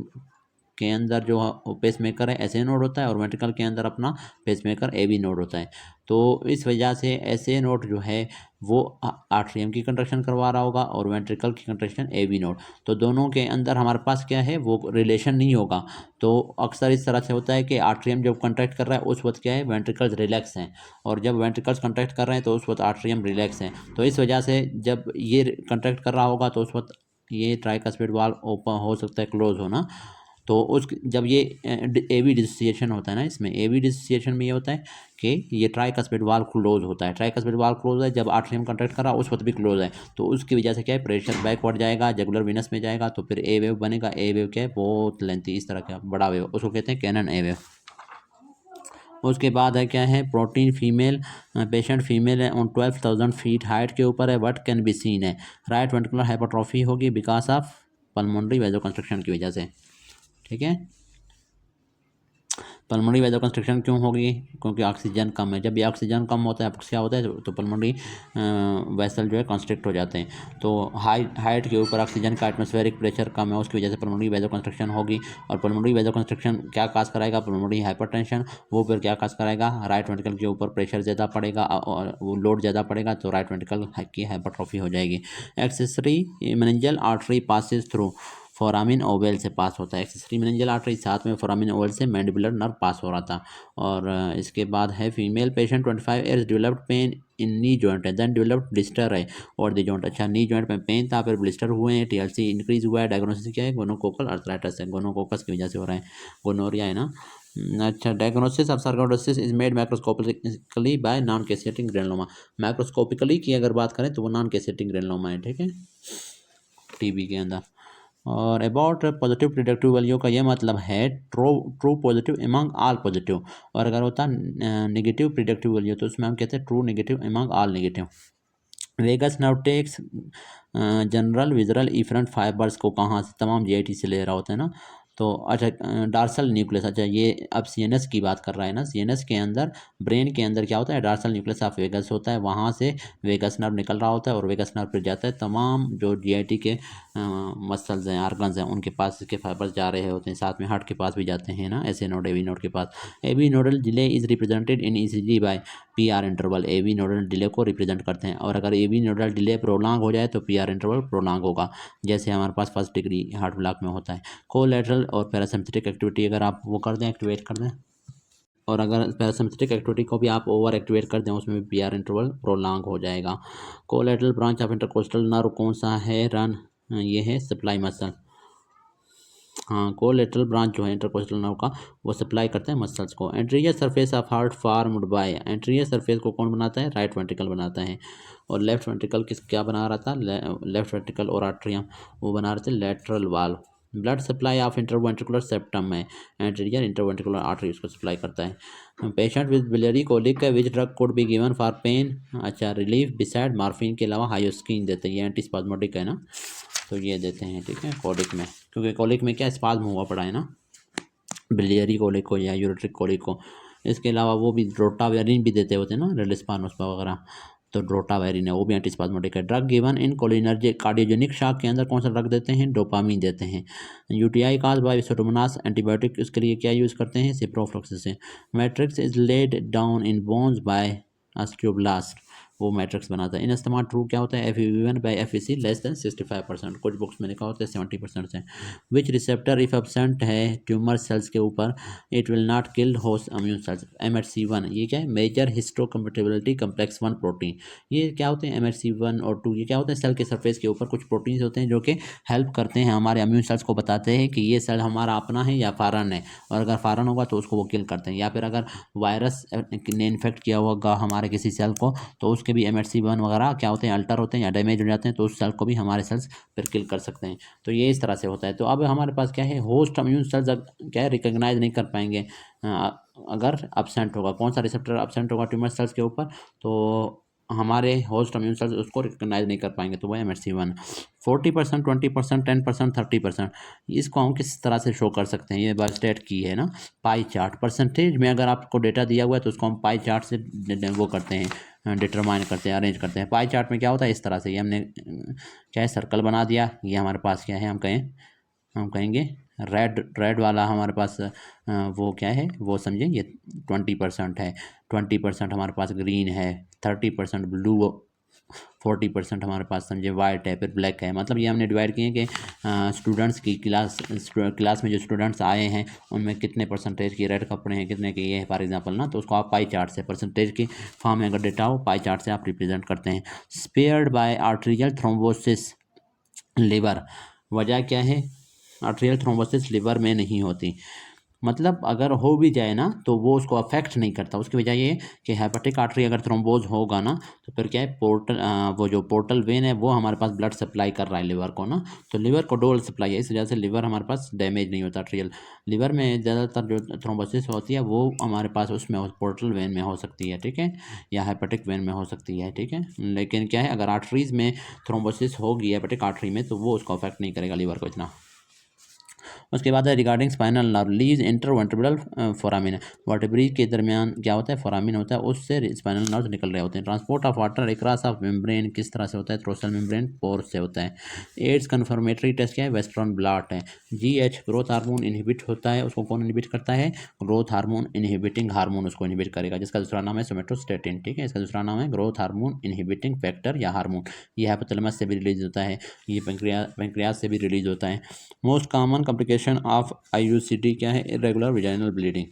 के अंदर जो पेस मेकर है एस ए नोड होता है और वेंट्रिकल के अंदर अपना pacemaker A V node होता है। तो इस वजह से एस ए नोड जो है वो आर्ट्रियम की कंट्रक्शन करवा रहा होगा और वेंट्रिकल की कंट्रक्शन ए बी नोड। तो दोनों के अंदर हमारे पास क्या है, वो रिलेशन नहीं होगा। तो अक्सर इस तरह से होता है कि आर्ट्रियम जब कंट्रैक्ट कर रहा है उस वक्त क्या है, वेंट्रिकल्स रिलैक्स हैं, और जब वेंट्रिकल्स कंट्रैक्ट कर रहे हैं तो उस वक्त आर्ट्रियम रिलैक्स हैं। तो इस वजह से जब ये कंट्रैक्ट कर रहा होगा तो उस वक्त ये ट्राइकस्पिड वाल्व ओपन हो सकता है, क्लोज होना। तो उस जब ये ए बी डिसोसिएशन होता है ना, इसमें ए बी डिसोसिएशन में ये होता है कि ये ट्राइकस्पिड वाल्व क्लोज होता है। ट्राइकस्पिड वाल्व क्लोज है जब आर्ट्रियम कंट्रैक्ट कर रहा है उस वक्त भी क्लोज है। तो उसकी वजह से क्या है, प्रेशर बैकवर्ड जाएगा, जुगुलर वेनस में जाएगा, तो फिर ए वेव बनेगा। ए वेव क्या है, बहुत लेंथी इस तरह का बड़ा वेव, उसको कहते हैं कैनन ए वेव। उसके बाद है क्या है, प्रोटीन फीमेल पेशेंट फीमेल है ऑन 12,000 फीट हाइट के ऊपर है, व्हाट कैन बी सीन है, राइट वेंट्रिकुलर हाइपरट्रॉफी होगी बिकॉज ऑफ पल्मोनरी वैसोकंस्ट्रक्शन की वजह से। ठीक है, पल्मोनरी वैसोकंस्ट्रक्शन क्यों होगी, क्योंकि ऑक्सीजन कम है। जब ये ऑक्सीजन कम होता है क्या होता है, तो पल्मोनरी वेसल जो है कंस्ट्रिक्ट हो जाते हैं। तो हाइट के ऊपर ऑक्सीजन का एटमॉस्फेरिक प्रेशर कम है, उसकी वजह से पल्मोनरी वैसोकंस्ट्रक्शन होगी। और पल्मोनरी वैसोकंस्ट्रक्शन क्या काज कराएगा, पल्मोनरी हाइपरटेंशन। वो फिर क्या काज कराएगा, राइट वेंट्रिकल के ऊपर प्रेशर ज़्यादा पड़ेगा और वो लोड ज़्यादा पड़ेगा, तो राइट वेंट्रिकल की हाइपरट्रॉफी हो जाएगी। Accessory meningeal artery passes through foramen oval से पास होता है। एक्सेसरी मेनिंजियल आर्टरी, साथ में फोरामिन ओवेल से मैंडिबुलर नर्व पास हो रहा था। और इसके बाद है female patient 25 years developed pain in knee joint है, देन डेवलप्ड ब्लिस्टर है और द जॉइंट। अच्छा, नी जॉइंट में पेन था, फिर ब्लिस्टर हुए हैं, टीएलसी इंक्रीज हुआ है। डायग्नोसिस क्या है, गोनोकोकल अर्थराइटिस है, गोनोकोकस की वजह से हो रहा है, गोनोरिया है ना। अच्छा, diagnosis of sarcoidosis is made microscopically by non caseating granuloma. Microscopically की अगर बात करें तो वो नॉन कैसेटिंग ग्रेनुलोमा है। ठीक है, टीबी के अंदर। और अबाउट पॉजिटिव प्रिडिक्टिव वैल्यू का ये मतलब है true positive among all positive. और अगर होता नेगेटिव प्रिडिक्टिव वैल्यू तो उसमें हम कहते हैं true negative among all negative. Vagus now takes general visceral efferent fibres को कहाँ से, तमाम जीआईटी से ले रहा होता है ना। तो अच्छा, डार्सल न्यूक्लियस, अच्छा ये अब सीएनएस की बात कर रहा है ना। सीएनएस के अंदर, ब्रेन के अंदर क्या होता है, डार्सल न्यूक्लियस ऑफ वेगस होता है, वहाँ से वेगस नर्व निकल रहा होता है और वेगस नर्व फिर जाता है तमाम जो जीआईटी के मसल्स हैं, आर्गन्स हैं, उनके पास इसके फाइबर्स जा रहे होते हैं, साथ में हार्ट के पास भी जाते हैं ना, ऐसे नोड एवी नोड के पास। AV nodal delay is represented in ECG by P R interval. AV nodal delay को रिप्रेजेंट करते हैं, और अगर एवी नोडल डिले प्रोलॉन्ग हो जाए तो पी आर इंटरवल प्रोलॉन्ग होगा, जैसे हमारे पास फर्स्ट डिग्री हार्ट ब्लॉक में होता है। कोलैटरल और पैरासिम्पथेटिक एक्टिविटी अगर आप वो कर दें, एक्टिवेट कर दें, और अगर पैरासिम्पथेटिक एक्टिविटी को भी आप ओवर एक्टिवेट कर दें, उसमें भी पी आर इंटरवल प्रोलॉन्ग हो जाएगा। Collateral branch of intercostal nerve कौन सा है, रन, ये है सप्लाई मसल। हाँ, कोलेटरल ब्रांच जो है इंटरकोस्टल नर्व का, वो सप्लाई करता है मसल्स को। Anterior surface of heart formed by, anterior surface को कौन बनाता है, राइट वेंट्रिकल बनाता है। और लेफ्ट वेंट्रिकल किस क्या बना रहा था, लेफ्ट वेंट्रिकल और आर्ट्रियम वो बना रहे थे lateral valve. Blood supply of interventricular septum में एंटीरियर इंटरवेंट्रिकुलर आर्टरी उसको सप्लाई करता है। Patient with biliary colic which drug could be given for pain, अच्छा रिलीफ बिसाइड मार्फिन के अलावा हाइस्कीन देते हैं, ये एंटीस्पाज्मोटिक है ना, तो ये देते हैं। ठीक है, कोलिक में, क्योंकि कोलिक में क्या स्पाज्म हुआ पड़ा है ना, बिलियरी कोलिक को या यूरेट्रिक कोलिक को। इसके अलावा वो भी ड्रोटावेरिन भी देते होते हैं ना, रेलिस्पानोस्पा वगैरह, तो ड्रोटावेरिन है, वो भी एंटीस्पाज्मोटिक है। Drug given in cholinergic cardiogenic shock के अंदर कौन सा ड्रग देते हैं, डोपामीन देते हैं। UTI cause by pseudomonas antibiotic, उसके लिए क्या यूज़ करते हैं, ciprofloxacin. Matrix is laid down in bones by osteoblast, वो मैट्रिक्स बनाता है। इन इस्तेमाल ट्रू क्या होता है, FEV1 by FEC less than 65%, कुछ बुक्स में लिखा होता है 70% से। विच रिसेप्टर इफ एब्सेंट है ट्यूमर सेल्स के ऊपर, it will not kill host immune cells. MHC1 ये क्या है, मेजर हिस्टोकम्पेटिबिलिटी कम्प्लेक्स 1 प्रोटीन। ये क्या होते हैं, MHC1 और 2, ये क्या होते हैं, सेल के सरफेस के ऊपर कुछ प्रोटीन्स होते हैं जो कि हेल्प करते हैं हमारे इम्यून सेल्स को, बताते हैं कि ये सेल हमारा अपना है या फॉरेन है, और अगर फॉरेन होगा तो उसको वो किल करते हैं, या फिर अगर वायरस ने इन्फेक्ट किया होगा हमारे किसी सेल को तो उसके भी MHC1 वगैरह क्या होते हैं, अल्टर होते हैं या डैमेज हो जाते हैं, तो उस सेल को भी हमारे सेल्स फिर किल कर सकते हैं। तो ये इस तरह से होता है। तो अब हमारे पास क्या है, होस्ट इम्यून सेल्स क्या है, रिकॉग्नाइज नहीं कर पाएंगे अगर अब्सेंट होगा। कौन सा रिसेप्टर अब्सेंट होगा ट्यूमर सेल्स के ऊपर, तो हमारे होस्ट इम्यून सेल्स उसको रिकग्नाइज नहीं कर पाएंगे, तो वो है MHC1। 40%, 20%, 10%, 30%, इसको हम किस तरह से शो कर सकते हैं, ये बायोस्टैट की है ना पाई चार्ट। परसेंटेज में अगर आपको डेटा दिया हुआ है तो उसको हम पाई चार्ट से वो करते हैं, डिटरमाइन करते हैं, अरेंज करते हैं। पाई चार्ट में क्या होता है, इस तरह से ये हमने क्या है सर्कल बना दिया, ये हमारे पास क्या है, हम कहेंगे रेड वाला हमारे पास वो क्या है वो समझे, ये 20% है, 20% हमारे पास ग्रीन है, 30% ब्लू, 40% हमारे पास समझे वाइट है, फिर ब्लैक है। मतलब ये हमने डिवाइड किए कि स्टूडेंट्स की क्लास में जो स्टूडेंट्स आए हैं उनमें कितने परसेंटेज की रेड कपड़े हैं, कितने के ये है फॉर एग्जांपल ना, तो उसको आप पाई चार्ट से परसेंटेज की फॉर्म में अगर डेटा हो पाई चार्ट से आप रिप्रेजेंट करते हैं। Spared by arterial thrombosis liver, वजह क्या है, आर्टेरियल थ्रोम्बोसिस लिवर में नहीं होती, मतलब अगर हो भी जाए ना तो वो उसको अफेक्ट नहीं करता। उसकी वजह ये है कि हेपेटिक आर्टरी अगर थ्रोम्बोज होगा ना तो फिर क्या है वो जो पोर्टल वेन है वो हमारे पास ब्लड सप्लाई कर रहा है लिवर को ना, तो लिवर को डोल सप्लाई है, इस वजह से लिवर हमारे पास डैमेज नहीं होता आर्टेरियल। लिवर में ज़्यादातर जो थ्रोम्बोसिस होती है वो हमारे पास उसमें पोर्टल वेन में हो सकती है, ठीक है, या हेपेटिक वेन में हो सकती है, ठीक है। लेकिन क्या है अगर आर्टरीज में थ्रोम्बोसिस होगी हेपेटिक आर्टरी में तो वो उसको अफेक्ट नहीं करेगा लिवर को इतना। उसके बाद है regarding spinal nerve lies intervertebral foramen, vertebrae के दरमियान क्या होता है फोरामिन होता है, उससे स्पाइनल नर्व निकल रहे होते हैं। Transport of water across of membrane किस तरह से होता है, थ्रोसल मेम्ब्रेन पोर से होता है। एड्स कन्फर्मेटरी टेस्ट क्या है, वेस्टर्न ब्लॉट है। GH ग्रोथ हार्मोन इनहिबिट होता है, उसको कौन इनहिबिट करता है, ग्रोथ हार्मोन इनहिबिटिंग हार्मोन उसको इनहिबिट करेगा, जिसका दूसरा नाम है सोमेटोस्टेटिन, ठीक है, इसका दूसरा नाम है ग्रोथ हार्मोन इनहिबिटिंग फैक्टर या हार्मोन। ये हाइपोथैलेमस से भी रिलीज होता है, ये पेंक्रियाज से भी रिलीज होता है। Most common complication of IUCD क्या है, irregular vaginal bleeding.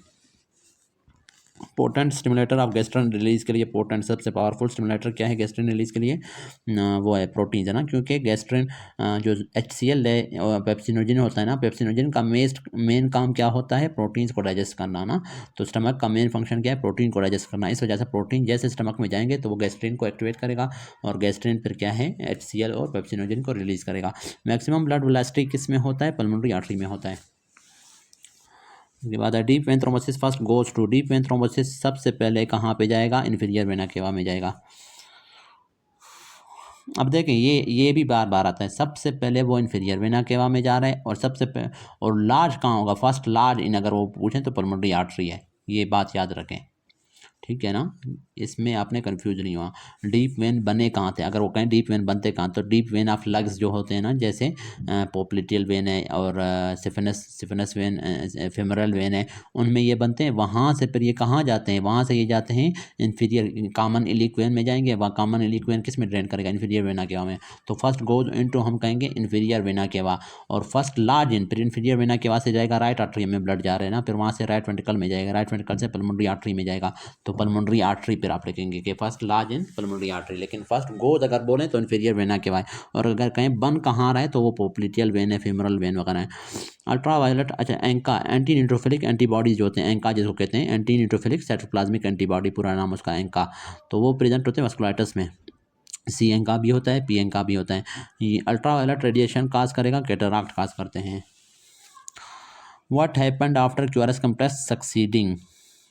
Potent stimulator of gastrin release के लिए, पोटेंट सबसे पावरफुल स्टिमुलेटर क्या है गैस्ट्रिन रिलीज के लिए, वो है प्रोटीन है ना, क्योंकि गैस्ट्रिन जो HCl है पेप्सिनोजिन होता है ना, पेप्सिनोजिन का मेन काम क्या होता है, प्रोटीन्स को डाइजेस्ट करना ना, तो स्टमक का मेन फंक्शन क्या है, प्रोटीन को डाइजेस्ट करना। इस वजह से प्रोटीन जैसे स्टमक में जाएंगे तो वो गैस्ट्रिन को एक्टिवेट करेगा और गैस्ट्रिन फिर क्या है HCl और पेप्सिनोजिन को रिलीज करेगा। मैक्सिमम ब्लड वेलोसिटी किस में होता है, पल्मोनरी आर्टरी में होता है। उसके बाद है deep vein thrombosis first goes to, deep vein thrombosis सबसे पहले कहाँ पे जाएगा, इन्फीरियर वेना केवा में जाएगा। अब देखें ये भी बार बार आता है, सबसे पहले वो इन्फीरियर वेना केवा में जा रहा है और और लार्ज कहाँ होगा, फर्स्ट लार्ज इन अगर वो पूछें तो पल्मोनरी आर्टरी है, ये बात याद रखें, ठीक है ना, इसमें आपने कंफ्यूज नहीं हुआ। डीप वेन बने कहाँ थे, अगर वो कहें डीप वेन बनते कहाँ, तो डीप वेन ऑफ लग्स जो होते हैं ना, जैसे पोप्लिटियल वेन है और सिफिनस वेन, फेमरल वेन है, उनमें ये बनते हैं। वहाँ से फिर ये कहाँ जाते हैं, वहाँ से ये जाते हैं इन्फीरियर कॉमन इलिक वेन में जाएंगे। वहाँ कॉमन इलिक वेन किस में ड्रेन करेगा, इन्फीरियर वेना केवा में। तो फर्स्ट गोज इनटू हम कहेंगे इन्फीरियर वेना केवा, और फर्स्ट लार्ज इन, फिर इन्फीरियर वेना केवा से जाएगा राइट आर्टरी में ब्लड जा रहे हैं ना, फिर वहाँ से राइट वेंट्रिकल में जाएगा, राइट वेंट्रिकल से पल्मोनरी आर्टरी में जाएगा, तो पल्मोनरी आर्टरी पर आप लिखेंगे कि first large in pulmonary artery. लेकिन फर्स्ट गोज अगर बोलें तो इन्फीरियर वेना केवा, और अगर कहें बन कहाँ रहा है तो वो पोप्लिटियल वेन है, फेमरल वेन वगैरह है। अल्ट्रा वायलेट, अच्छा एंका, एंटी न्यूट्रोफिलिक एंटीबॉडीज जो होते हैं, एंका जिसको कहते हैं एंटी न्यूट्रोफिलिक साइटोप्लाज्मिक एंटीबॉडी, पूरा नाम उसका एंका, तो वो प्रेजेंट होते हैं वास्कुलाइटिस में। C एंका भी होता है, P एंका भी होता है। ये अल्ट्रा वायलेट रेडिएशन काज करेगा, कैटराक्ट काज करते हैं। What happened after QRS compress succeeding,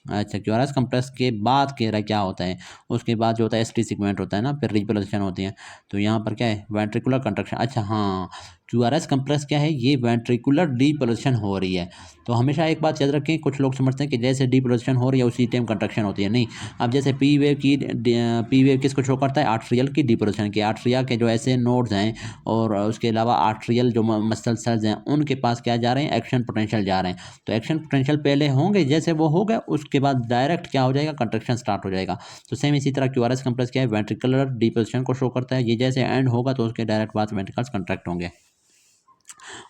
अच्छा क्यूआरएस कंप्रेस के बाद कह रहा है क्या होता है, उसके बाद जो होता है ST सेगमेंट होता है ना, फिर रिपोजिशन होती है, तो यहाँ पर क्या है वेंट्रिकुलर कंट्रक्शन। अच्छा हाँ, क्यूआरएस कंप्रेस क्या है, ये वेंट्रिकुलर डीपोजिशन हो रही है। तो हमेशा एक बात याद रखें, कुछ लोग समझते हैं कि जैसे डीपोजिशन हो रही है उसी टाइम कंट्रक्शन होती है, नहीं। अब जैसे पी वेव किसको शो करता है, आर्ट्रियल की डीपोजिशन की, आर्ट्रिया के जो ऐसे नोड्स हैं और उसके अलावा आर्ट्रियल जो मसल सेल्स हैं उनके पास क्या जा रहे हैं, एक्शन पोटेंशियल जा रहे हैं। तो एक्शन पोटेंशियल पहले होंगे, जैसे वो हो गए उसके बाद डायरेक्ट क्या हो जाएगा, कंट्रक्शन स्टार्ट हो जाएगा। तो सेम इसी तरह क्यूआरएस कंप्रेस क्या है, वेंट्रिकुलर डीपोजिशन को शो करता है, ये जैसे एंड होगा तो उसके डायरेक्ट बाद वेंट्रिकल्स कंट्रैक्ट होंगे।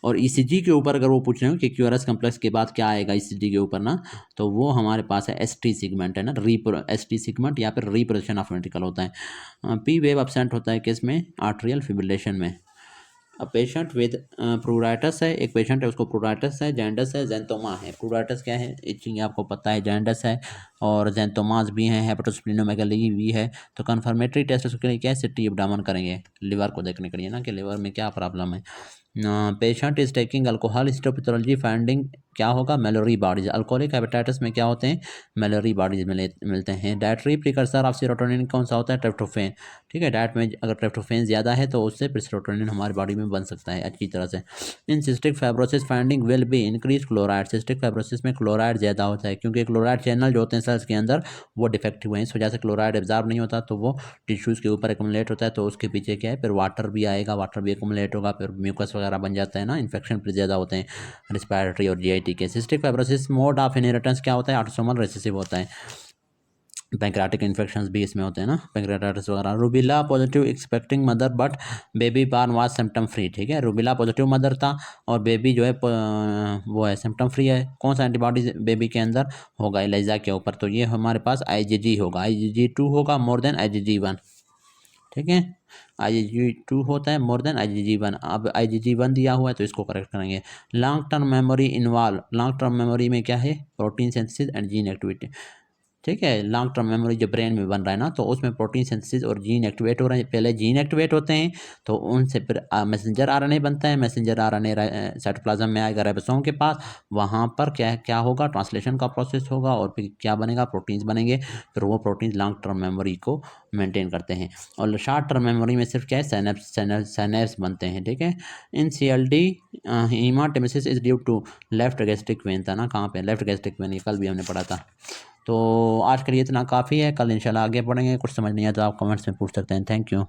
और ECG के ऊपर अगर वो पूछ रहे हो कि क्यूआरएस कम्प्लेक्स के बाद क्या आएगा ECG के ऊपर ना, तो वो हमारे पास है ST सेगमेंट है ना, ST सेगमेंट या फिर रिपोजिशन ऑफ वेंट्रिकल होता है। P वेव एब्सेंट होता है किस में, आर्ट्रियल फिब्रिलेशन में। अब पेशेंट विद प्रूराइटस है, एक पेशेंट है उसको प्रूराइटस है, जैंडस है, जेंतोमा है। प्रूराइटस क्या है, इचिंग आपको पता है, जैंडस है और जैंतोमास भी हैं, हेपेटोस्प्लीनोमेगाली भी है। तो कन्फर्मेटरी टेस्ट उसके लिए क्या है, सिटी एब्डामन करेंगे लिवर को देखने के लिए ना कि लिवर में क्या प्रॉब्लम है। Patient is taking alcohol, histopathology finding क्या होगा, मेलोरी बॉडीज। अल्कोहलिक हेपेटाइटिस में क्या होते हैं, मेलोरी बॉडीज मिलते हैं। डायट्री प्रिकर्सर ऑफ सेरोटोनिन कौन सा होता है, ट्रिप्टोफैन। ठीक है, डाइट में अगर ट्रिप्टोफैन ज़्यादा है तो उससे फिर सेरोटोनिन हमारी बॉडी में बन सकता है अच्छी तरह से। In cystic fibrosis finding will be increase chloride. Cystic fibrosis में क्लोराइड ज़्यादा होता है क्योंकि क्लोराइड चैनल जो होते हैं सेल्स के अंदर वो डिफेक्टिव है, इस वजह से क्लोराइड एब्जॉर्ब नहीं होता तो वो टिश्यूज़ के ऊपर एक्युमुलेट होता है। तो उसके पीछे क्या है, फिर वाटर भी आएगा, वाटर भी एक्युमुलेट होगा, फिर म्यूकस वगैरह बन जाता है ना, इन्फेक्शन फिर ज़्यादा होते हैं रिस्पायरेटरी और जीआईटी के। Cystic fibrosis mode of inheritance क्या होता है, ऑटोसोमल रिसेसिव होता है। पैंक्राटिक इन्फेक्शंस भी इसमें होते हैं ना, पैंक्रेटाइटिस वगैरह। Rubella positive expecting mother but baby born was symptom free. ठीक है, रूबिला पॉजिटिव मदर था और बेबी जो है वो है सिम्टम फ्री है। कौन सा एंटीबॉडी बेबी के अंदर होगा, एलिजा के ऊपर, तो ये हमारे पास IgG होगा, IgG2 होगा मोर देन IgG1। ठीक है, IgG2 होता है मोर देन IgG1। अब IgG1 दिया हुआ है तो इसको करेक्ट करेंगे। Long term memory involve, long term memory में क्या है, protein synthesis and gene activity. ठीक है, लॉन्ग टर्म मेमोरी जो ब्रेन में बन रहा है ना, तो उसमें प्रोटीन सिंथेसिस और जीन एक्टिवेट हो रहे हैं। पहले जीन एक्टिवेट होते हैं तो उनसे फिर मैसेंजर RNA बनता है। मैसेंजर RNA साइटोप्लाज्म में आएगा राइबोसोम के पास, वहाँ पर क्या क्या होगा, ट्रांसलेशन का प्रोसेस होगा और फिर क्या बनेगा, प्रोटीन्स बनेंगे। फिर वो प्रोटीन्स लॉन्ग टर्म मेमोरी को मेंटेन करते हैं। और शॉर्ट टर्म मेमोरी में सिर्फ क्या है, सैनेप्स बनते हैं। ठीक है, in CLD haematemesis is due to left gastric vein था ना, कहाँ पे, लेफ्ट गैस्ट्रिक वेन, ये कल भी हमने पढ़ा था। तो आज के लिए इतना काफ़ी है, कल इंशाल्लाह आगे पढ़ेंगे। कुछ समझ नहीं आया तो आप कमेंट्स में पूछ सकते हैं। Thank you.